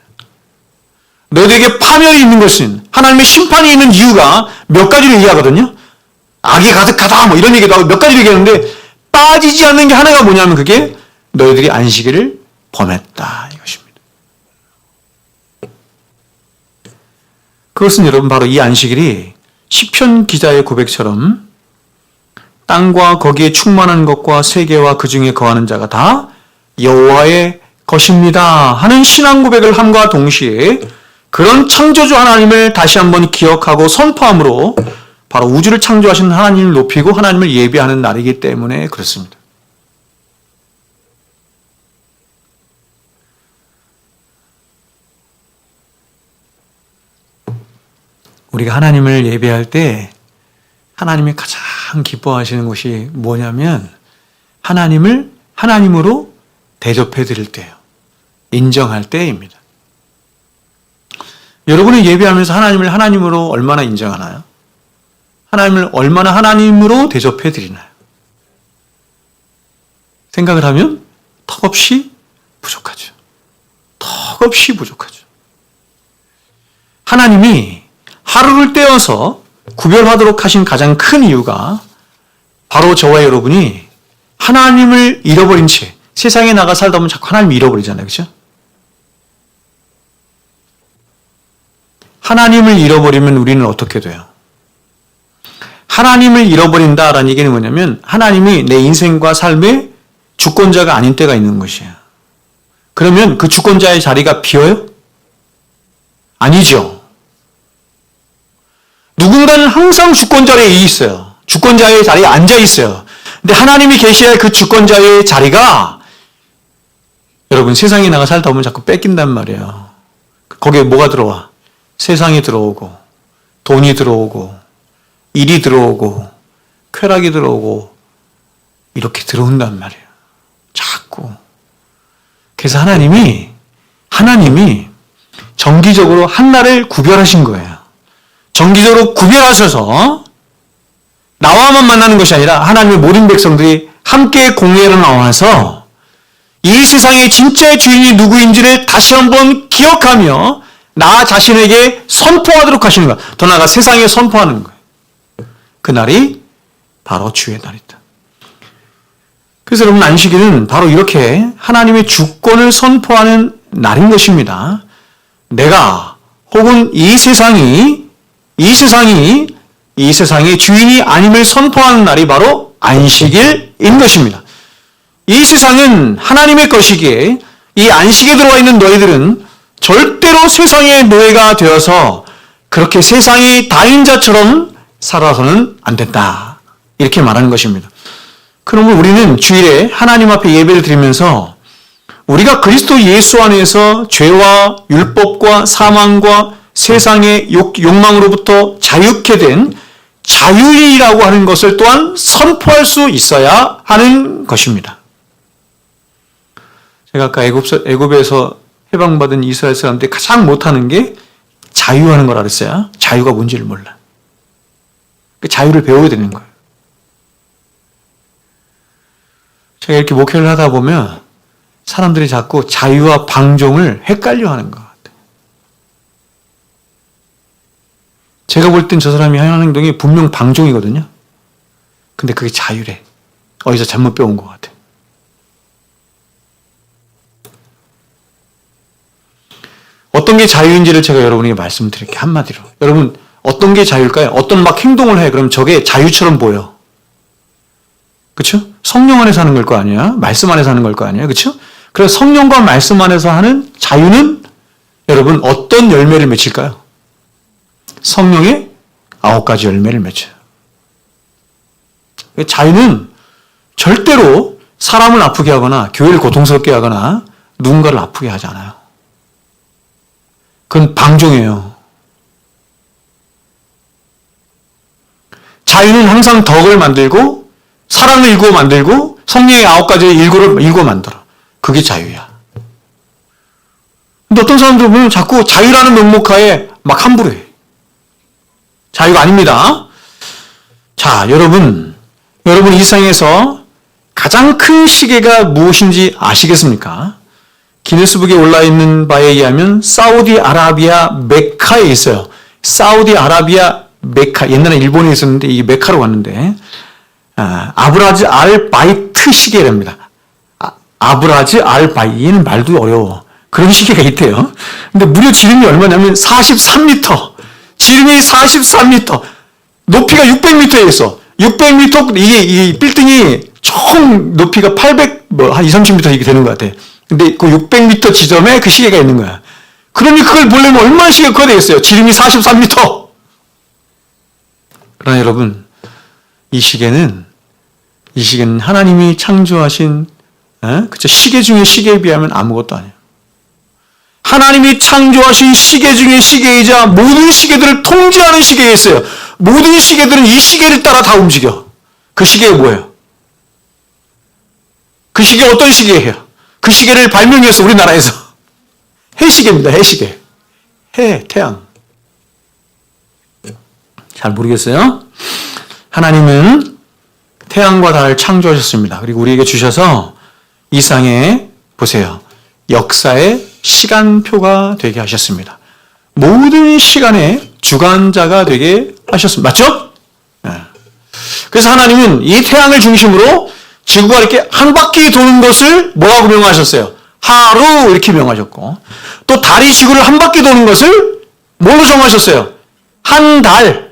Speaker 1: 너희에게 파멸이 있는 것은, 하나님의 심판이 있는 이유가 몇 가지를 얘기하거든요. 악이 가득하다 뭐 이런 얘기도 하고 몇 가지를 얘기하는데 빠지지 않는 게 하나가 뭐냐면 그게 너희들이 안식일을 범했다 이것입니다. 그것은 여러분 바로 이 안식일이 시편 기자의 고백처럼 땅과 거기에 충만한 것과 세계와 그 중에 거하는 자가 다 여호와의 것입니다 하는 신앙 고백을 함과 동시에 그런 창조주 하나님을 다시 한번 기억하고 선포함으로 바로 우주를 창조하신 하나님을 높이고 하나님을 예배하는 날이기 때문에 그렇습니다. 우리가 하나님을 예배할 때 하나님이 가장 기뻐하시는 것이 뭐냐면 하나님을 하나님으로 대접해 드릴 때예요. 인정할 때입니다. 여러분이 예배하면서 하나님을 하나님으로 얼마나 인정하나요? 하나님을 얼마나 하나님으로 대접해 드리나요? 생각을 하면 턱없이 부족하죠. 턱없이 부족하죠. 하나님이 하루를 떼어서 구별하도록 하신 가장 큰 이유가 바로 저와 여러분이 하나님을 잃어버린 채 세상에 나가 살다 보면 자꾸 하나님을 잃어버리잖아요. 그렇죠? 하나님을 잃어버리면 우리는 어떻게 돼요? 하나님을 잃어버린다라는 얘기는 뭐냐면 하나님이 내 인생과 삶의 주권자가 아닌 때가 있는 것이에요. 그러면 그 주권자의 자리가 비어요? 아니죠. 누군가는 항상 주권자리에 있어요. 주권자의 자리에 앉아 있어요. 근데 하나님이 계셔야 그 주권자의 자리가 여러분 세상에 나가 살다 보면 자꾸 뺏긴단 말이에요. 거기에 뭐가 들어와? 세상이 들어오고 돈이 들어오고 일이 들어오고 쾌락이 들어오고 이렇게 들어온단 말이에요. 자꾸. 그래서 하나님이 정기적으로 한날을 구별하신 거예요. 정기적으로 구별하셔서 나와만 만나는 것이 아니라 하나님의 모든 백성들이 함께 공회로 나와서 이 세상의 진짜의 주인이 누구인지를 다시 한번 기억하며 나 자신에게 선포하도록 하시는 거예요. 더 나아가 세상에 선포하는 거예요. 그 날이 바로 주의 날이다. 그래서 여러분 안식일은 바로 이렇게 하나님의 주권을 선포하는 날인 것입니다. 내가 혹은 이 세상의 주인이 아님을 선포하는 날이 바로 안식일인 것입니다. 이 세상은 하나님의 것이기에 이 안식에 들어와 있는 너희들은 절대로 세상의 노예가 되어서 그렇게 세상이 다인 자처럼 살아서는 안 된다. 이렇게 말하는 것입니다. 그러면 우리는 주일에 하나님 앞에 예배를 드리면서 우리가 그리스도 예수 안에서 죄와 율법과 사망과 세상의 욕망으로부터 자유케 된 자유인이라고 하는 것을 또한 선포할 수 있어야 하는 것입니다. 제가 아까 애굽에서 해방받은 이스라엘 사람들이 가장 못하는 게 자유하는 걸 알았어요. 자유가 뭔지를 몰라. 그 자유를 배워야 되는 거예요. 제가 이렇게 목회를 하다 보면 사람들이 자꾸 자유와 방종을 헷갈려 하는 것 같아요. 제가 볼 땐 저 사람이 하는 행동이 분명 방종이거든요. 근데 그게 자유래. 어디서 잘못 배운 것 같아요. 어떤 게 자유인지를 제가 여러분에게 말씀드릴게요. 한마디로. 여러분, 어떤 게 자유일까요? 어떤 막 행동을 해. 그럼 저게 자유처럼 보여. 그렇죠? 성령 안에서 하는 걸 거 아니야? 말씀 안에서 하는 걸 거 아니야? 그렇죠? 그래서 성령과 말씀 안에서 하는 자유는 여러분 어떤 열매를 맺힐까요? 성령의 9가지 열매를 맺어요. 자유는 절대로 사람을 아프게 하거나 교회를 고통스럽게 하거나 누군가를 아프게 하지 않아요. 그건 방종이에요. 자유는 항상 덕을 만들고 사랑을 일구어 만들고 성령의 9가지의 일구어 만들어. 그게 자유야. 근데 어떤 사람들 보면 자꾸 자유라는 명목하에 막 함부로 해. 자유가 아닙니다. 자, 여러분 이 세상에서 가장 큰 시계가 무엇인지 아시겠습니까? 기네스북에 올라있는 바에 의하면 사우디아라비아 메카에 있어요. 사우디아라비아 메카, 옛날에 일본에 있었는데 이게 메카로 갔는데 아브라즈 알 바이트 시계랍니다. 아브라즈 알 바이, 얘는 말도 어려워. 그런 시계가 있대요. 근데 무려 지름이 얼마냐면 43m. 지름이 43m. 높이가 600m에 있어. 600m, 이 빌딩이 총 높이가 800, 한 20, 30m 이렇게 되는 것 같아. 근데 그 600m 지점에 그 시계가 있는 거야. 그러니 그걸 보려면 얼마나 시계가 커야 되겠어요? 지름이 43m. 그러나 여러분, 이 시계는 하나님이 창조하신, 그쵸? 시계 중에 시계에 비하면 아무것도 아니에요. 하나님이 창조하신 시계 중에 시계이자 모든 시계들을 통제하는 시계가 있어요. 모든 시계들은 이 시계를 따라 다 움직여. 그 시계가 뭐예요? 그 시계 어떤 시계예요? 그 시계를 발명했어, 우리나라에서. 해시계입니다, 해시계. 태양. 잘 모르겠어요? 하나님은 태양과 달을 창조하셨습니다. 그리고 우리에게 주셔서 이 세상에 보세요. 역사의 시간표가 되게 하셨습니다. 모든 시간의 주관자가 되게 하셨습니다. 맞죠? 네. 그래서 하나님은 이 태양을 중심으로 지구가 이렇게 한 바퀴 도는 것을 뭐라고 명하셨어요? 하루 이렇게 명하셨고, 또 달이 지구를 한 바퀴 도는 것을 뭘로 정하셨어요? 한 달.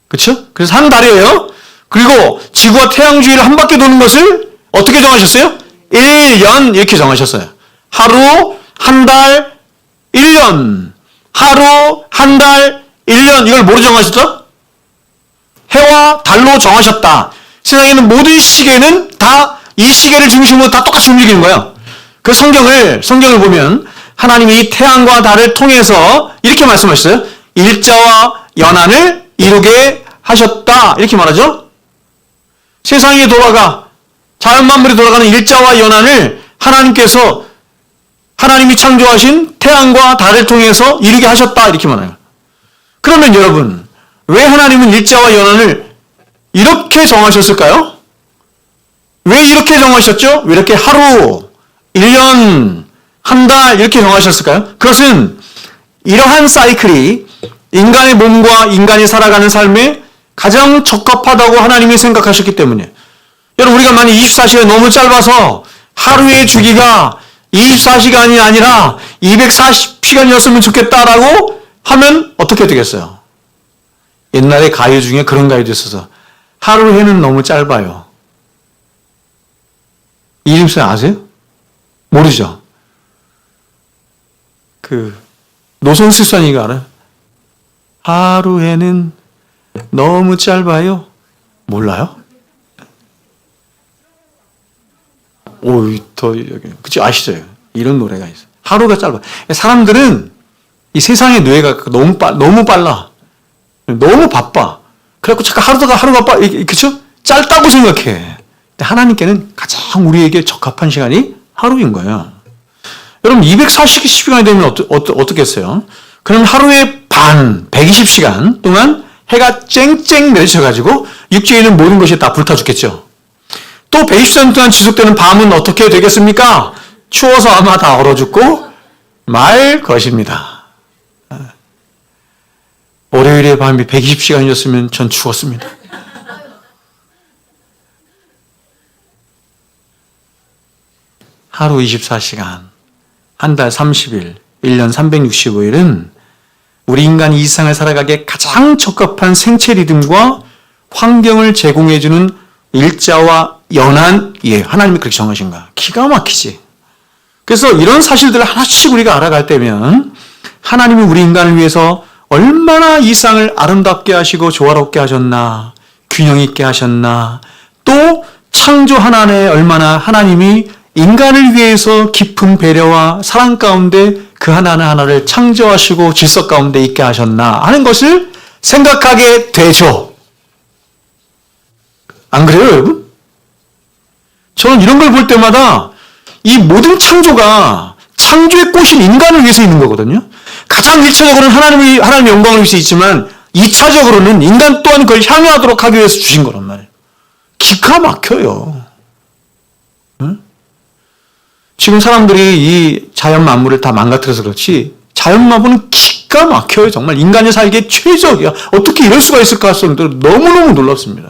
Speaker 1: 그렇죠? 그래서 한 달이에요. 그리고 지구와 태양 주위를 한 바퀴 도는 것을 어떻게 정하셨어요? 1년 이렇게 정하셨어요. 하루, 한 달, 1년. 하루, 한 달, 1년. 이걸 뭐로 정하셨죠? 해와 달로 정하셨다. 세상에는 모든 시계는 다 이 시계를 중심으로 다 똑같이 움직이는 거예요. 그 성경을 보면 하나님이 이 태양과 달을 통해서 이렇게 말씀하셨어요. 일자와 연한을 이루게 하셨다. 이렇게 말하죠. 세상이 돌아가, 자연 만물이 돌아가는 일자와 연한을 하나님이 창조하신 태양과 달을 통해서 이루게 하셨다. 이렇게 말해요. 그러면 여러분, 왜 하나님은 일자와 연한을 이렇게 정하셨을까요? 왜 이렇게 정하셨죠? 왜 이렇게 하루, 1년, 한 달 이렇게 정하셨을까요? 그것은 이러한 사이클이 인간의 몸과 인간이 살아가는 삶에 가장 적합하다고 하나님이 생각하셨기 때문이에요. 여러분, 우리가 만약 24시간이 너무 짧아서 하루의 주기가 24시간이 아니라 240시간이었으면 좋겠다라고 하면 어떻게 되겠어요? 옛날에 가요 중에 그런 가요도 있어서 하루 해는 너무 짧아요. 이름 아세요? 모르죠? 노선수산이가 알아요? 하루 해는 너무 짧아요. 몰라요? 그치, 아시죠? 이런 노래가 있어요. 하루가 짧아. 사람들은 이 세상의 뇌가 너무 빨라. 너무 바빠. 그래갖고 잠깐 하루가 그쵸? 짧다고 생각해. 근데 하나님께는 가장 우리에게 적합한 시간이 하루인 거예요. 여러분, 240시간이 되면 어떻겠어요? 그럼 하루의 반, 120시간 동안 해가 쨍쨍 내리쳐가지고 육지에 있는 모든 것이 다 불타 죽겠죠. 또 120시간 동안 지속되는 밤은 어떻게 되겠습니까? 추워서 아마 다 얼어 죽고 말 것입니다. 월요일의 밤이 120시간이었으면 전 죽었습니다. 하루 24시간, 한 달 30일, 1년 365일은 우리 인간이 이 세상을 살아가기에 가장 적합한 생체 리듬과 환경을 제공해주는 일자와 연한이에요. 하나님이 그렇게 정하신 거야. 기가 막히지. 그래서 이런 사실들을 하나씩 우리가 알아갈 때면 하나님이 우리 인간을 위해서 얼마나 이 쌍을 아름답게 하시고 조화롭게 하셨나, 균형 있게 하셨나, 또 창조 하나에 얼마나 하나님이 인간을 위해서 깊은 배려와 사랑 가운데 그 하나하나를 창조하시고 질서 가운데 있게 하셨나 하는 것을 생각하게 되죠. 안 그래요, 여러분? 저는 이런 걸 볼 때마다 이 모든 창조가 창조의 꽃인 인간을 위해서 있는 거거든요. 가장 1차적으로는 하나님의 영광을 위해서 있지만 2차적으로는 인간 또한 그걸 향유하도록 하기 위해서 주신 거란 말이에요. 기가 막혀요. 응? 지금 사람들이 이 자연 만물을 다 망가뜨려서 그렇지 자연 만물은 기가 막혀요. 정말 인간이 살기에 최적이야. 어떻게 이럴 수가 있을까 해서 너무너무 놀랍습니다.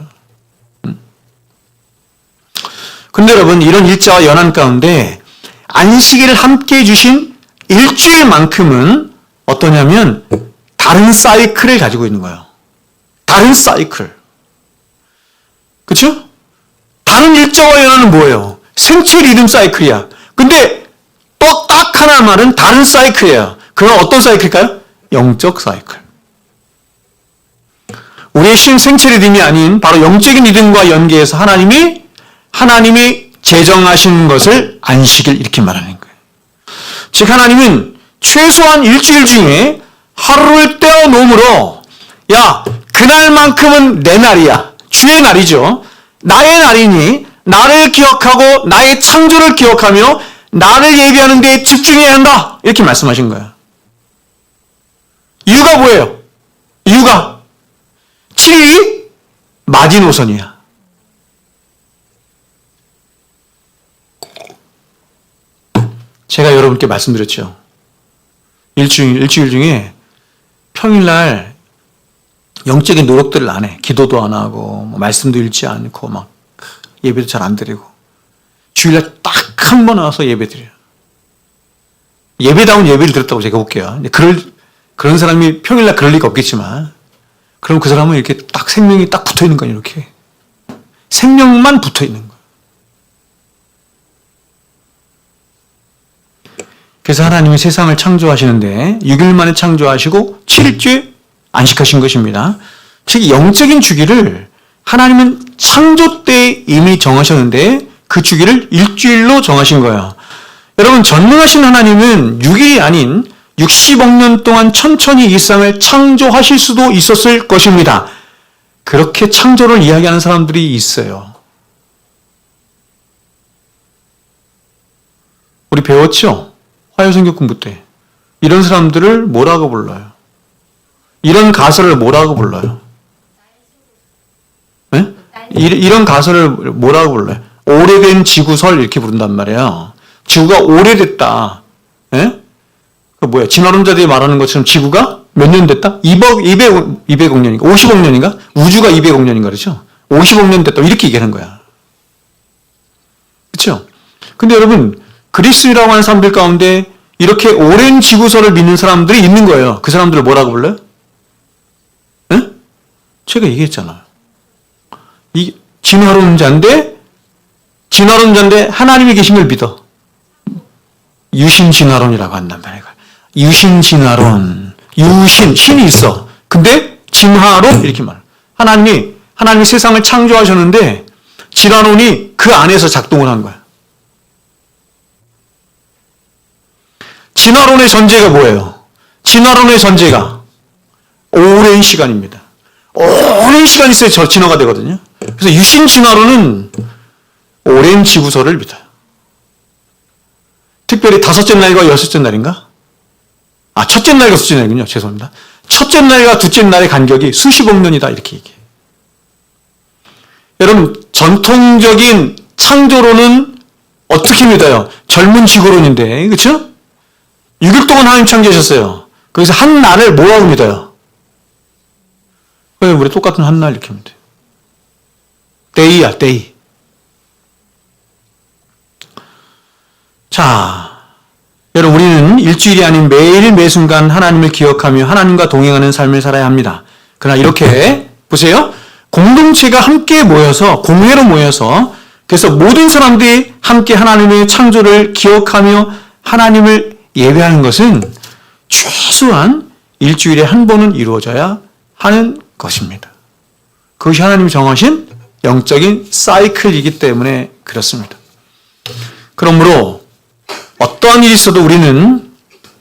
Speaker 1: 근데 여러분, 이런 일자와 연한 가운데 안식일을 함께 해주신 일주일만큼은 어떠냐면 다른 사이클을 가지고 있는 거예요. 다른 사이클. 그렇죠? 다른 일자와 연한은 뭐예요? 생체 리듬 사이클이야. 근데 또 딱 하나 말은 다른 사이클이에요. 그건 어떤 사이클일까요? 영적 사이클. 우리의 생체 리듬이 아닌 바로 영적인 리듬과 연계해서 하나님이 제정하신 것을 안식일 이렇게 말하는 거예요. 즉 하나님은 최소한 일주일 중에 하루를 떼어 놓음으로 야, 그날만큼은 내 날이야. 주의 날이죠. 나의 날이니 나를 기억하고 나의 창조를 기억하며 나를 예비하는 데 집중해야 한다. 이렇게 말씀하신 거예요. 이유가 뭐예요? 이유가 7일이 마지노선이야. 제가 여러분께 말씀드렸죠. 일주일 중에 평일날 영적인 노력들을 안 해. 기도도 안 하고 말씀도 읽지 않고 막 예배도 잘 안 드리고 주일날 딱 한 번 와서 예배 드려요. 예배다운 예배를 드렸다고 제가 볼게요. 그런 사람이 평일날 그럴 리가 없겠지만 그럼 그 사람은 이렇게 딱 생명이 딱 붙어 있는 거예요. 이렇게 생명만 붙어 있는 거예요. 그래서 하나님이 세상을 창조하시는데 6일 만에 창조하시고 7일째 안식하신 것입니다. 즉 영적인 주기를 하나님은 창조 때 이미 정하셨는데 그 주기를 일주일로 정하신 거예요. 여러분, 전능하신 하나님은 6일이 아닌 60억 년 동안 천천히 이 세상을 창조하실 수도 있었을 것입니다. 그렇게 창조를 이야기하는 사람들이 있어요. 우리 배웠죠? 화요성경 공부 때. 이런 사람들을 뭐라고 불러요? 이런 가설을 뭐라고 불러요? 네? 이런 가설을 뭐라고 불러요? 오래된 지구설 이렇게 부른단 말이에요. 지구가 오래됐다. 네? 그 뭐야? 진화론자들이 말하는 것처럼 지구가 몇 년 됐다? 200억 년인가? 50억 년인가? 우주가 200억 년인가 그렇죠? 50억 년 됐다. 이렇게 얘기하는 거야. 그렇죠? 근데 여러분, 그리스라고 하는 사람들 가운데 이렇게 오랜 지구설을 믿는 사람들이 있는 거예요. 그 사람들을 뭐라고 불러요? 네? 제가 얘기했잖아요. 이 진화론자인데 하나님이 계신 걸 믿어. 유신진화론이라고 한단 말이에요. 유신진화론. 신이 있어. 근데 진화론 이렇게 말해요. 하나님이 세상을 창조하셨는데 진화론이 그 안에서 작동을 한 거야. 진화론의 전제가 뭐예요? 진화론의 전제가 오랜 시간입니다. 오랜 시간이 있어야 진화가 되거든요. 그래서 유신진화론은 오랜 지구설을 믿어요. 특별히 다섯째 날과 여섯째 날인가? 첫째 날과 여섯째 날이군요. 죄송합니다. 첫째 날과 둘째 날의 간격이 수십억 년이다. 이렇게 얘기해요. 여러분, 전통적인 창조론은 어떻게 믿어요? 젊은 지구론인데, 그렇죠? 6일 동안 하나님 창조하셨어요. 거기서 한 날을 뭐라고 믿어요? 우리 똑같은 한 날 이렇게 믿어요. 데이야, 데이. 자, 여러분, 우리는 일주일이 아닌 매일 매순간 하나님을 기억하며 하나님과 동행하는 삶을 살아야 합니다. 그러나 이렇게 보세요. 공동체가 함께 모여서 공회로 모여서 그래서 모든 사람들이 함께 하나님의 창조를 기억하며 하나님을 예배하는 것은 최소한 일주일에 한 번은 이루어져야 하는 것입니다. 그것이 하나님이 정하신 영적인 사이클이기 때문에 그렇습니다. 그러므로 어떠한 일이 있어도 우리는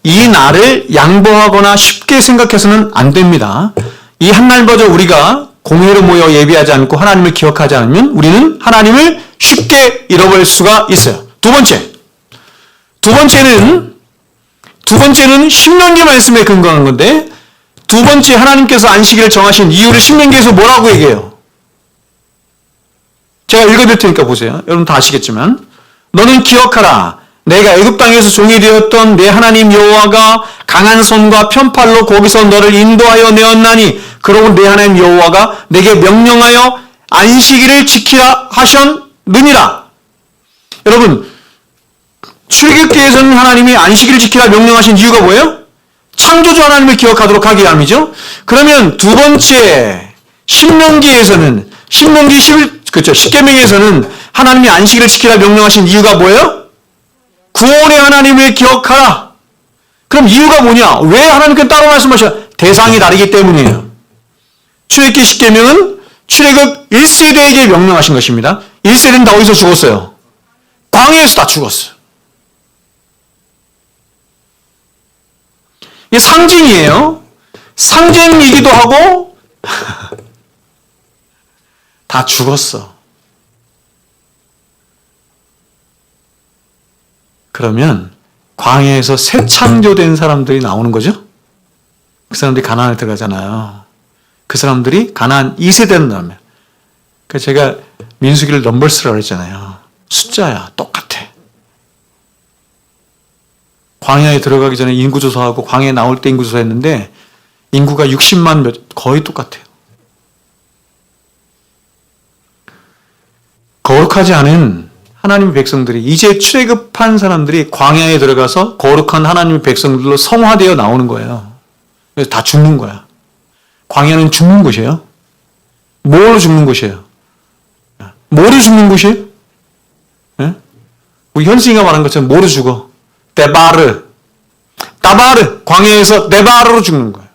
Speaker 1: 이 날을 양보하거나 쉽게 생각해서는 안 됩니다. 이 한 날마저 우리가 공회로 모여 예배하지 않고 하나님을 기억하지 않으면 우리는 하나님을 쉽게 잃어버릴 수가 있어요. 두 번째는 신명기 말씀에 근거한 건데, 두 번째 하나님께서 안식일을 정하신 이유를 신명기에서 뭐라고 얘기해요? 제가 읽어드릴 테니까 보세요. 여러분 다 아시겠지만, 너는 기억하라. 내가 애굽 땅에서 종이 되었던 내 하나님 여호와가 강한 손과 편팔로 거기서 너를 인도하여 내었나니, 그러고 내 하나님 여호와가 내게 명령하여 안식일을 지키라 하셨느니라. 여러분, 출애굽기에서는 하나님이 안식일을 지키라 명령하신 이유가 뭐예요? 창조주 하나님을 기억하도록 하기 위함이죠. 그러면 두 번째 신명기에서는, 신명기 10계명에서는 하나님이 안식일을 지키라 명령하신 이유가 뭐예요? 구원의 하나님을 기억하라. 그럼 이유가 뭐냐? 왜 하나님께 따로 말씀하셔? 대상이 다르기 때문이에요. 출애굽기 10계명은 출애굽 1세대에게 명령하신 것입니다. 1세대는 다 어디서 죽었어요? 광야에서 다 죽었어요. 이게 상징이에요. 상징이기도 하고 다 죽었어. 그러면 광야에서 새 창조된 사람들이 나오는 거죠? 그 사람들이 가나안에 들어가잖아요. 그 사람들이 가나안 2세대는 나오면. 그래서 제가 민수기를 넘버스라고 했잖아요. 숫자야. 똑같아. 광야에 들어가기 전에 인구조사하고 광야에 나올 때 인구조사했는데 인구가 60만 거의 똑같아요. 거룩하지 않은 하나님의 백성들이, 이제 출애굽한 사람들이 광야에 들어가서 거룩한 하나님의 백성들로 성화되어 나오는 거예요. 그래서 다 죽는 거야. 광야는 죽는 곳이에요. 뭐로 죽는 곳이에요? 뭐로 죽는 곳이에요? 네? 우리 현승이가 말한 것처럼 뭐로 죽어? 데바르, 광야에서 데바르로 죽는 거예요.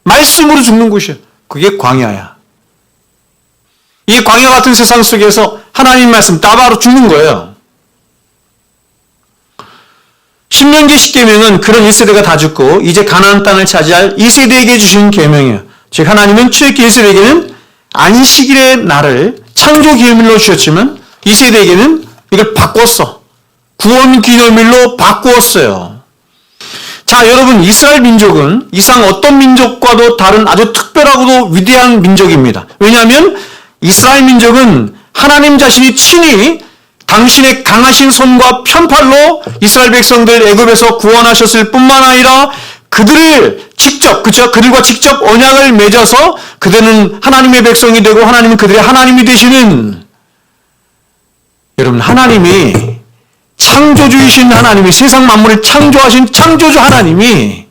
Speaker 1: 말씀으로 죽는 곳이에요. 그게 광야야. 이 광야 같은 세상 속에서 하나님 말씀 따바로 죽는 거예요. 신명기 10계명은 그런 1세대가 다 죽고 이제 가나안 땅을 차지할 2세대에게 주신 계명이에요. 즉 하나님은 출애굽기 1세대에게는 안식일의 날을 창조 기념일로 주셨지만 2세대에게는 이걸 바꿨어. 구원 기념일로 바꾸었어요. 자, 여러분, 이스라엘 민족은 이상 어떤 민족과도 다른 아주 특별하고도 위대한 민족입니다. 왜냐하면 이스라엘 민족은 하나님 자신이 친히 당신의 강하신 손과 편팔로 이스라엘 백성들 애굽에서 구원하셨을 뿐만 아니라 그들과 직접 언약을 맺어서 그들은 하나님의 백성이 되고 하나님은 그들의 하나님이 되시는, 여러분, 하나님이 창조주이신 하나님이, 세상 만물을 창조하신 창조주 하나님이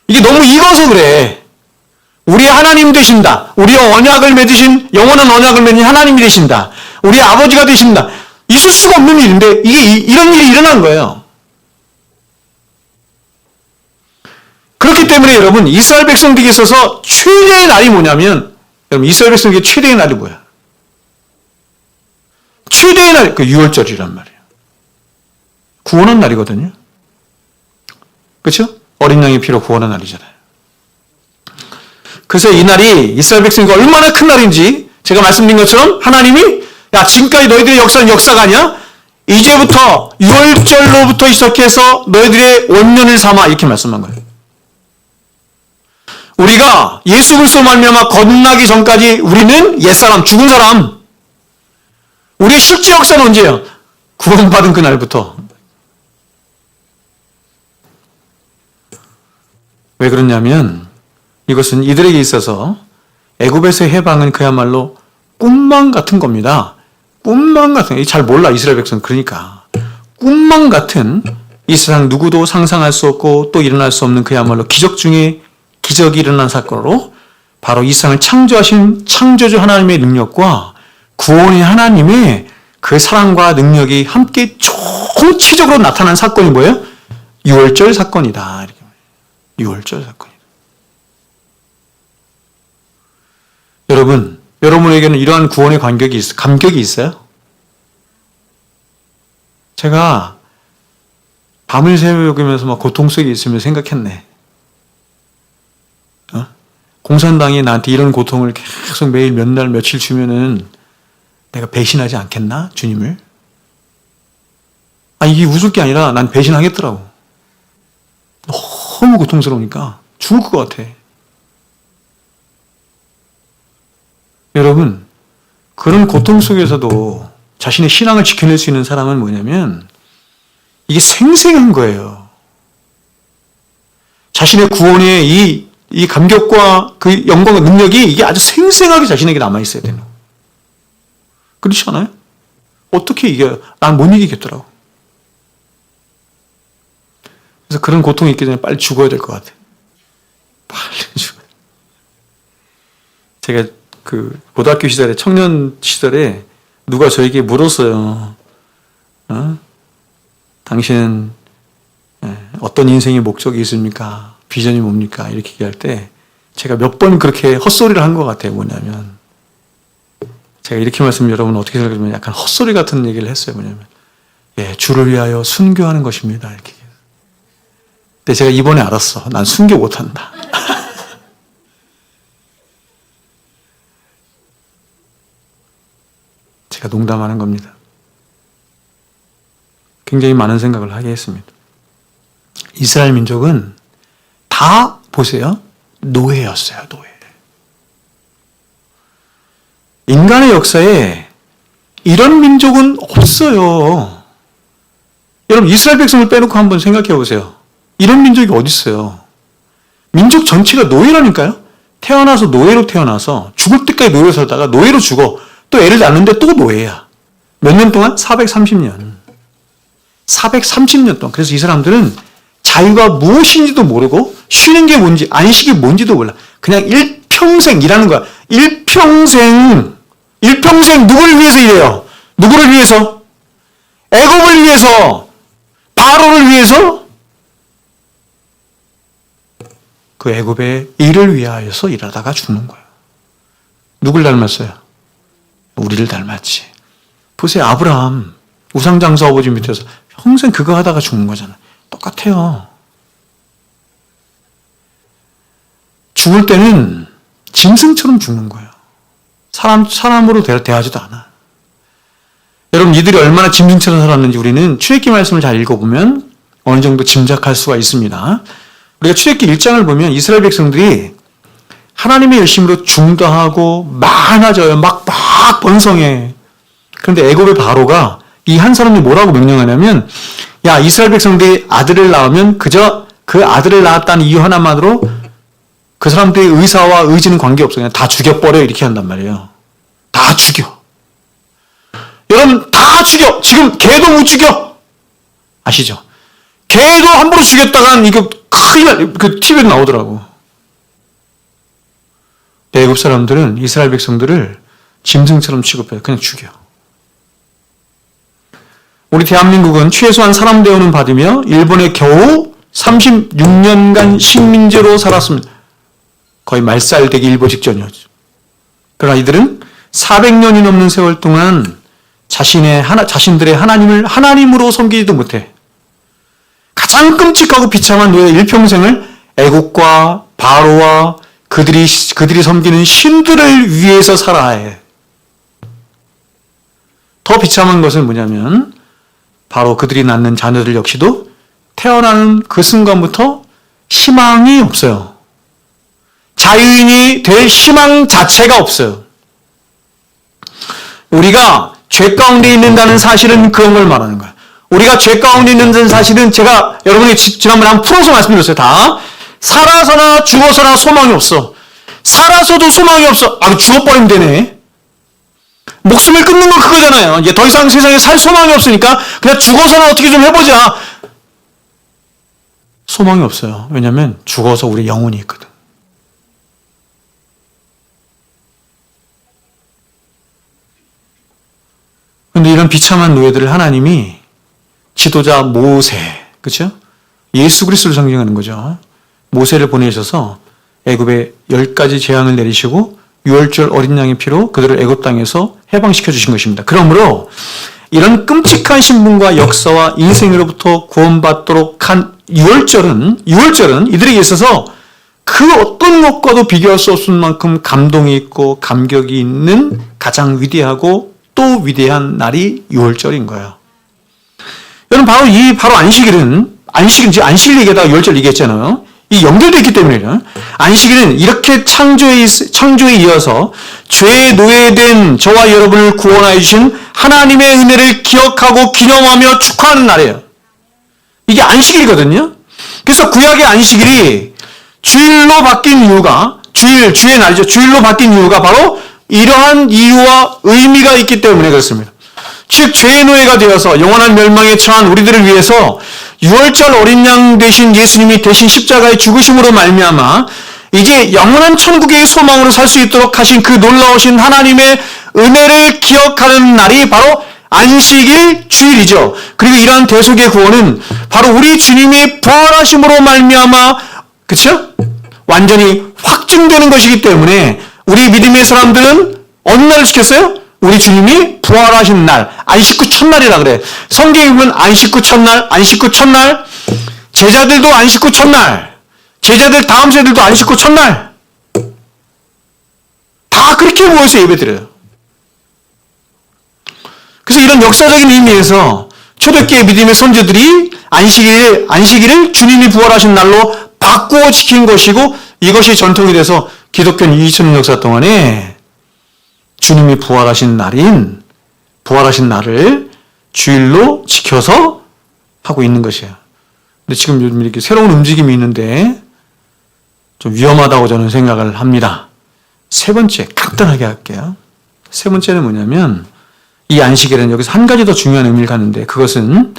Speaker 1: 이게 너무 익어서 그래. 우리의 하나님 되신다. 우리의 언약을 맺으신, 영원한 언약을 맺은 하나님이 되신다. 우리의 아버지가 되신다. 있을 수가 없는 일인데 이런 일이 일어난 거예요. 그렇기 때문에 여러분, 이스라엘 백성들에게 있어서 최대의 날이 뭐냐면, 여러분, 이스라엘 백성에게 최대의 날이 뭐야? 최대의 날, 그 6월절이란 말이에요. 구원한 날이거든요. 그렇죠? 어린 양의 피로 구원한 날이잖아요. 그래서 이 날이 이스라엘 백성이 얼마나 큰 날인지 제가 말씀드린 것처럼 하나님이, 야, 지금까지 너희들의 역사는 역사가 아니야? 이제부터 6월절로부터 시작해서 너희들의 원년을 삼아, 이렇게 말씀한 거예요. 우리가 예수 그리스도 말미암아 거듭나기 전까지 우리는 옛사람, 죽은 사람. 우리의 실제 역사는 언제예요? 구원받은 그날부터. 왜 그러냐면 이것은 이들에게 있어서 애굽에서의 해방은 그야말로 꿈만 같은 겁니다. 꿈만 같은, 잘 몰라 이스라엘 백성. 그러니까 꿈만 같은, 이 세상 누구도 상상할 수 없고 또 일어날 수 없는 그야말로 기적 중에 기적이 일어난 사건으로 바로 이 세상을 창조하신 창조주 하나님의 능력과 구원의 하나님의 그 사랑과 능력이 함께 총체적으로 나타난 사건이 뭐예요? 6월절 사건이다. 이렇게. 유월절 사건이다. 여러분에게는 이러한 구원의 감격이 있어요? 제가 밤을 새우면서 막 고통 속에 있으면 생각했네. 공산당이 나한테 이런 고통을 계속 매일 몇 날 며칠 주면은 내가 배신하지 않겠나? 주님을? 이게 웃을 게 아니라 난 배신하겠더라고. 너무 고통스러우니까 죽을 것 같아. 여러분, 그런 고통 속에서도 자신의 신앙을 지켜낼 수 있는 사람은 뭐냐면 이게 생생한 거예요. 자신의 구원의 이 감격과 그 영광과 능력이 이게 아주 생생하게 자신에게 남아있어야 되는 거예요. 그렇지 않아요? 어떻게 이겨요? 난 못 이기겠더라고. 그래서 그런 고통이 있기 전에 빨리 죽어야 될 것 같아요. 빨리 죽어야 돼. 제가 그 고등학교 시절에, 청년 시절에 누가 저에게 물었어요. 당신은 어떤 인생의 목적이 있습니까? 비전이 뭡니까? 이렇게 얘기할 때 제가 몇 번 그렇게 헛소리를 한 것 같아요. 뭐냐면 제가 이렇게 말씀드리면 여러분 어떻게 생각하면 약간 헛소리 같은 얘기를 했어요. 뭐냐면 주를 위하여 순교하는 것입니다. 이렇게. 근데 제가 이번에 알았어. 난 순교 못한다. 제가 농담하는 겁니다. 굉장히 많은 생각을 하게 했습니다. 이스라엘 민족은 다 보세요. 노예였어요. 노예. 인간의 역사에 이런 민족은 없어요. 여러분 이스라엘 백성을 빼놓고 한번 생각해 보세요. 이런 민족이 어디 있어요? 민족 전체가 노예라니까요. 태어나서 노예로 태어나서 죽을 때까지 노예로 살다가 노예로 죽어. 또 애를 낳는데 또 노예야. 몇 년 동안? 430년. 430년 동안. 그래서 이 사람들은 자유가 무엇인지도 모르고 쉬는 게 뭔지 안식이 뭔지도 몰라. 그냥 일평생 일하는 거야. 일평생 누구를 위해서 일해요? 누구를 위해서? 애굽을 위해서? 바로를 위해서? 그 애굽의 일을 위하여서 일하다가 죽는 거예요. 누굴 닮았어요? 우리를 닮았지. 보세요. 아브라함 우상장수 아버지 밑에서 평생 그거 하다가 죽는 거잖아요. 똑같아요. 죽을 때는 짐승처럼 죽는 거예요. 사람으로 대하지도 않아. 여러분 이들이 얼마나 짐승처럼 살았는지 우리는 출애굽기 말씀을 잘 읽어보면 어느 정도 짐작할 수가 있습니다. 우리가 출애굽기 1장을 보면 이스라엘 백성들이 하나님의 열심으로 중다하고 많아져요. 막 번성해. 그런데 애굽의 바로가 이 한 사람이 뭐라고 명령하냐면 야 이스라엘 백성들이 아들을 낳으면 그저 그 아들을 낳았다는 이유 하나만으로 그 사람들의 의사와 의지는 관계없어. 그냥 다 죽여버려 이렇게 한단 말이에요. 다 죽여. 여러분 다 죽여. 지금 개도 못 죽여. 아시죠? 개도 함부로 죽였다간 이거 큰일 날, 그 TV에 나오더라고. 애굽 사람들은 이스라엘 백성들을 짐승처럼 취급해요. 그냥 죽여. 우리 대한민국은 최소한 사람 대우는 받으며 일본에 겨우 36년간 식민지로 살았습니다. 거의 말살되기 일보 직전이었죠. 그러나 이들은 400년이 넘는 세월 동안 자신들의 하나님을 하나님으로 섬기지도 못해. 가장 끔찍하고 비참한 노예 일평생을 애국과 바로와 그들이 섬기는 신들을 위해서 살아야 해. 더 비참한 것은 뭐냐면 바로 그들이 낳는 자녀들 역시도 태어나는 그 순간부터 희망이 없어요. 자유인이 될 희망 자체가 없어요. 우리가 죄 가운데 있는다는 사실은 그런 걸 말하는 거야. 우리가 죄 가운데 있는 사실은 제가 여러분이 지난번에 한번 풀어서 말씀드렸어요. 다 살아서나 죽어서나 소망이 없어. 살아서도 소망이 없어. 죽어버리면 되네. 목숨을 끊는 건 그거잖아요. 이제 더 이상 세상에 살 소망이 없으니까 그냥 죽어서나 어떻게 좀 해보자. 소망이 없어요. 왜냐하면 죽어서 우리 영혼이 있거든. 그런데 이런 비참한 노예들을 하나님이 지도자 모세, 그렇죠? 예수 그리스도를 상징하는 거죠. 모세를 보내셔서 애굽에 10가지 재앙을 내리시고 6월절 어린 양의 피로 그들을 애굽 땅에서 해방시켜 주신 것입니다. 그러므로 이런 끔찍한 신분과 역사와 인생으로부터 구원받도록 한 6월절은 이들에게 있어서 그 어떤 것과도 비교할 수 없을 만큼 감동이 있고 감격이 있는 가장 위대하고 또 위대한 날이 6월절인 거예요. 여러분, 바로 안식일 얘기하다가 6월절 얘기했잖아요. 이 연결되어 있기 때문에요. 안식일은 이렇게 창조에 이어서 죄에 노예된 저와 여러분을 구원하여 주신 하나님의 은혜를 기억하고 기념하며 축하하는 날이에요. 이게 안식일이거든요. 그래서 구약의 안식일이 주일로 바뀐 이유가 주의 날이죠. 주일로 바뀐 이유가 바로 이러한 이유와 의미가 있기 때문에 그렇습니다. 즉 죄의 노예가 되어서 영원한 멸망에 처한 우리들을 위해서 6월절 어린 양 되신 예수님이 대신 십자가의 죽으심으로 말미암아 이제 영원한 천국의 소망으로 살 수 있도록 하신 그 놀라우신 하나님의 은혜를 기억하는 날이 바로 안식일 주일이죠. 그리고 이러한 대속의 구원은 바로 우리 주님이 부활하심으로 말미암아 그렇죠? 완전히 확증되는 것이기 때문에 우리 믿음의 사람들은 어느 날을 지켰어요? 우리 주님이 부활하신 날, 안식구 첫날이라 그래. 성경에 보면 안식구 첫날, 제자들도 안식구 첫날, 제자들 다음 세들도 안식구 첫날. 다 그렇게 모여서 예배드려요. 그래서 이런 역사적인 의미에서 초대교회 믿음의 선조들이 안식일을 주님이 부활하신 날로 바꾸어 지킨 것이고 이것이 전통이 돼서 기독교는 2000년 역사 동안에 주님이 부활하신 날을 주일로 지켜서 하고 있는 것이에요. 근데 지금 요즘 이렇게 새로운 움직임이 있는데 좀 위험하다고 저는 생각을 합니다. 세 번째, 간단하게 할게요. 세 번째는 뭐냐면 이 안식일은 여기서 한 가지 더 중요한 의미를 갖는데 그것은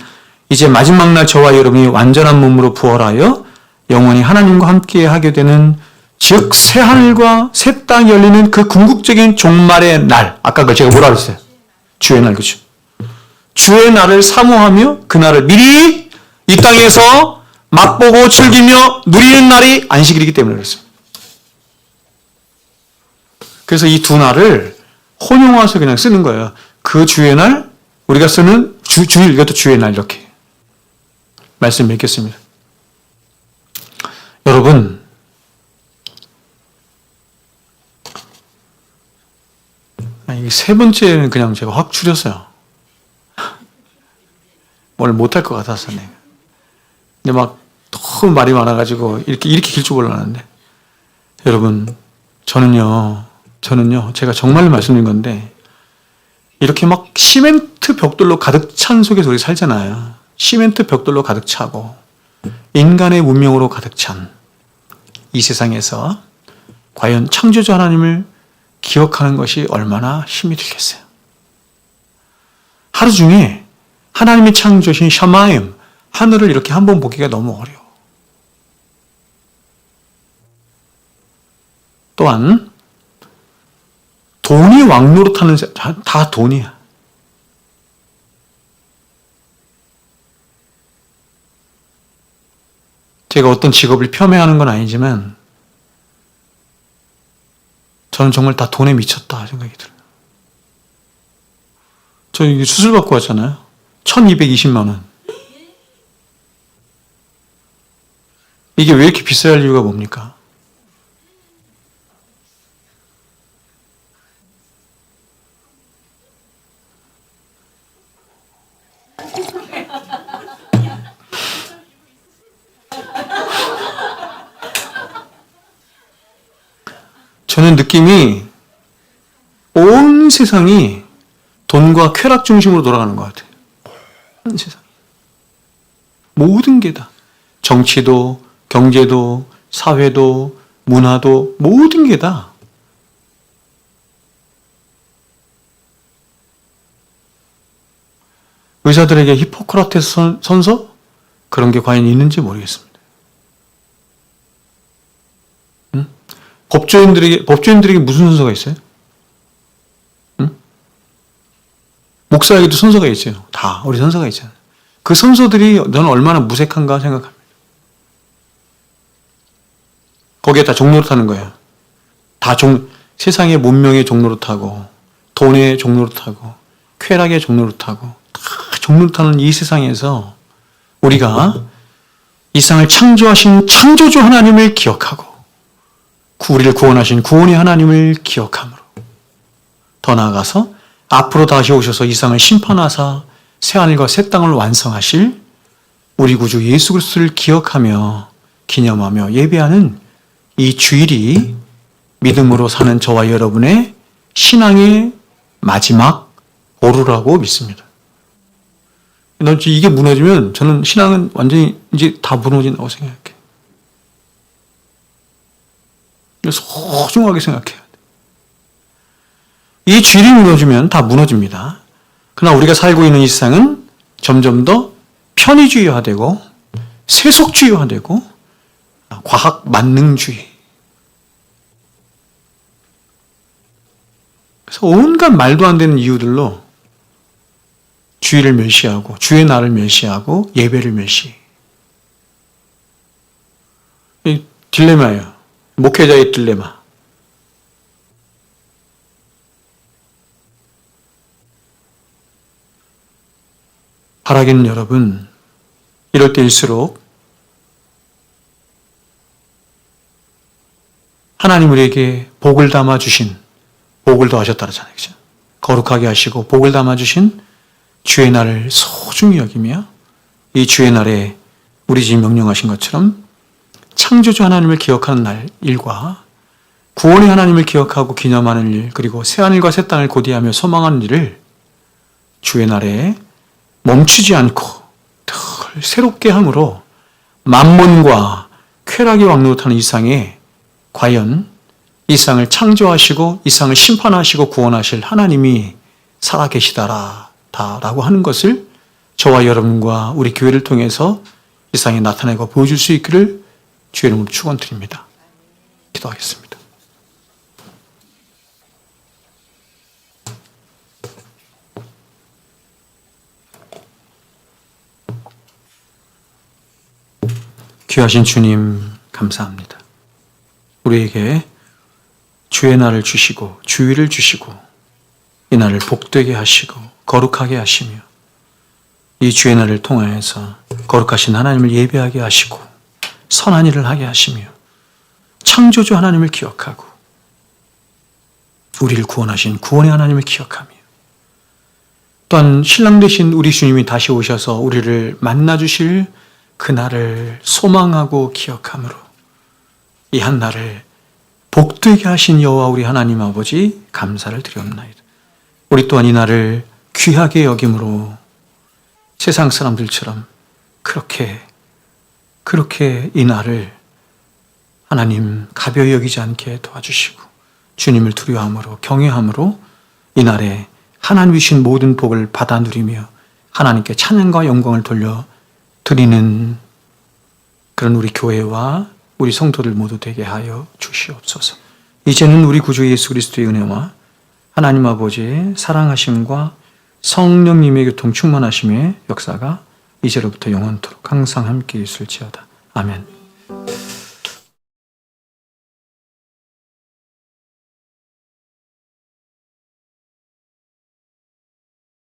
Speaker 1: 이제 마지막 날 저와 여러분이 완전한 몸으로 부활하여 영원히 하나님과 함께 하게 되는 즉 새하늘과 새 땅이 열리는 그 궁극적인 종말의 날. 아까 그 제가 뭐라 그랬어요? 주의 날, 그렇죠? 주의 날을 사모하며 그 날을 미리 이 땅에서 맛보고 즐기며 누리는 날이 안식일이기 때문에 그렇습니다. 그래서 이 두 날을 혼용해서 그냥 쓰는 거예요. 그 주의 날, 우리가 쓰는 주일, 이것도 주의 날 이렇게 말씀 맺겠습니다. 여러분, 이 세 번째는 그냥 제가 확 줄였어요. 오늘 못할 것 같았어, 내가. 근데 막 너무 말이 많아가지고 이렇게 길 줄 몰랐는데. 여러분, 저는요, 제가 정말로 말씀드린 건데, 이렇게 막 시멘트 벽돌로 가득 찬 속에서 우리 살잖아요. 시멘트 벽돌로 가득 차고, 인간의 문명으로 가득 찬 이 세상에서 과연 창조주 하나님을 기억하는 것이 얼마나 힘이 들겠어요. 하루 중에 하나님이 창조하신 샤마임, 하늘을 이렇게 한번 보기가 너무 어려워. 또한 돈이 왕노릇하는 다 돈이야. 제가 어떤 직업을 폄훼하는 건 아니지만 저는 정말 다 돈에 미쳤다 생각이 들어요. 저 이게 수술 받고 왔잖아요. 1220만 원. 이게 왜 이렇게 비싸야 할 이유가 뭡니까? 저는 느낌이 온 세상이 돈과 쾌락 중심으로 돌아가는 것 같아요. 온 세상. 모든 게 다. 정치도, 경제도, 사회도, 문화도, 모든 게 다. 의사들에게 히포크라테스 선서? 그런 게 과연 있는지 모르겠습니다. 법조인들에게 무슨 선서가 있어요? 응? 목사에게도 선서가 있어요. 다 우리 선서가 있잖아요. 그 선서들이 저는 얼마나 무색한가 생각합니다. 거기에 다 종노릇하는 거예요. 세상의 문명의 종노릇하고 돈의 종노릇하고 쾌락의 종노릇하고 다 종노릇하는 이 세상에서 우리가 이 세상을 창조하신 창조주 하나님을 기억하고 우리를 구원하신 구원의 하나님을 기억함으로 더 나아가서 앞으로 다시 오셔서 이 세상을 심판하사 새하늘과 새 땅을 완성하실 우리 구주 예수 그리스도를 기억하며 기념하며 예배하는 이 주일이 믿음으로 사는 저와 여러분의 신앙의 마지막 보루라고 믿습니다. 이게 무너지면 저는 신앙은 완전히 이제 다 무너진다고 생각해요. 소중하게 생각해야 돼. 이 주일이 무너지면 다 무너집니다. 그러나 우리가 살고 있는 이 세상은 점점 더 편의주의화되고 세속주의화되고 과학 만능주의. 그래서 온갖 말도 안 되는 이유들로 주의를 멸시하고 주의 날을 멸시하고 예배를 멸시. 이 딜레마예요. 목회자의 딜레마. 바라기는 여러분, 이럴 때일수록 하나님 우리에게 복을 담아주신, 복을 더하셨다 그러잖아요. 그죠? 거룩하게 하시고 복을 담아주신 주의 날을 소중히 여기며 이 주의 날에 우리 지금 명령하신 것처럼 창조주 하나님을 기억하는 날 일과 구원의 하나님을 기억하고 기념하는 일, 그리고 새하늘과 새 땅을 고대하며 소망하는 일을 주의 날에 멈추지 않고 늘 새롭게 함으로 만몬과 쾌락이 왕노릇하는 이 세상에 과연 이 세상을 창조하시고 이 세상을 심판하시고 구원하실 하나님이 살아계시다라고 하는 것을 저와 여러분과 우리 교회를 통해서 이 세상에 나타내고 보여줄 수 있기를 주의 이름으로 축원드립니다. 기도하겠습니다. 귀하신 주님 감사합니다. 우리에게 주의 날을 주시고 주의를 주시고 이 날을 복되게 하시고 거룩하게 하시며 이 주의 날을 통하여서 거룩하신 하나님을 예배하게 하시고 선한 일을 하게 하시며 창조주 하나님을 기억하고 우리를 구원하신 구원의 하나님을 기억하며 또한 신랑 되신 우리 주님이 다시 오셔서 우리를 만나주실 그날을 소망하고 기억함으로 이 한 날을 복되게 하신 여호와 우리 하나님 아버지 감사를 드리옵나이다. 우리 또한 이 날을 귀하게 여김으로 세상 사람들처럼 그렇게 이 날을 하나님 가벼이 여기지 않게 도와주시고 주님을 두려워함으로 경외함으로 이 날에 하나님이 주신 모든 복을 받아 누리며 하나님께 찬양과 영광을 돌려 드리는 그런 우리 교회와 우리 성도들 모두 되게 하여 주시옵소서. 이제는 우리 구주 예수 그리스도의 은혜와 하나님 아버지의 사랑하심과 성령님의 교통 충만하심의 역사가 이제로부터 영원토록 항상 함께 있을지어다. 아멘.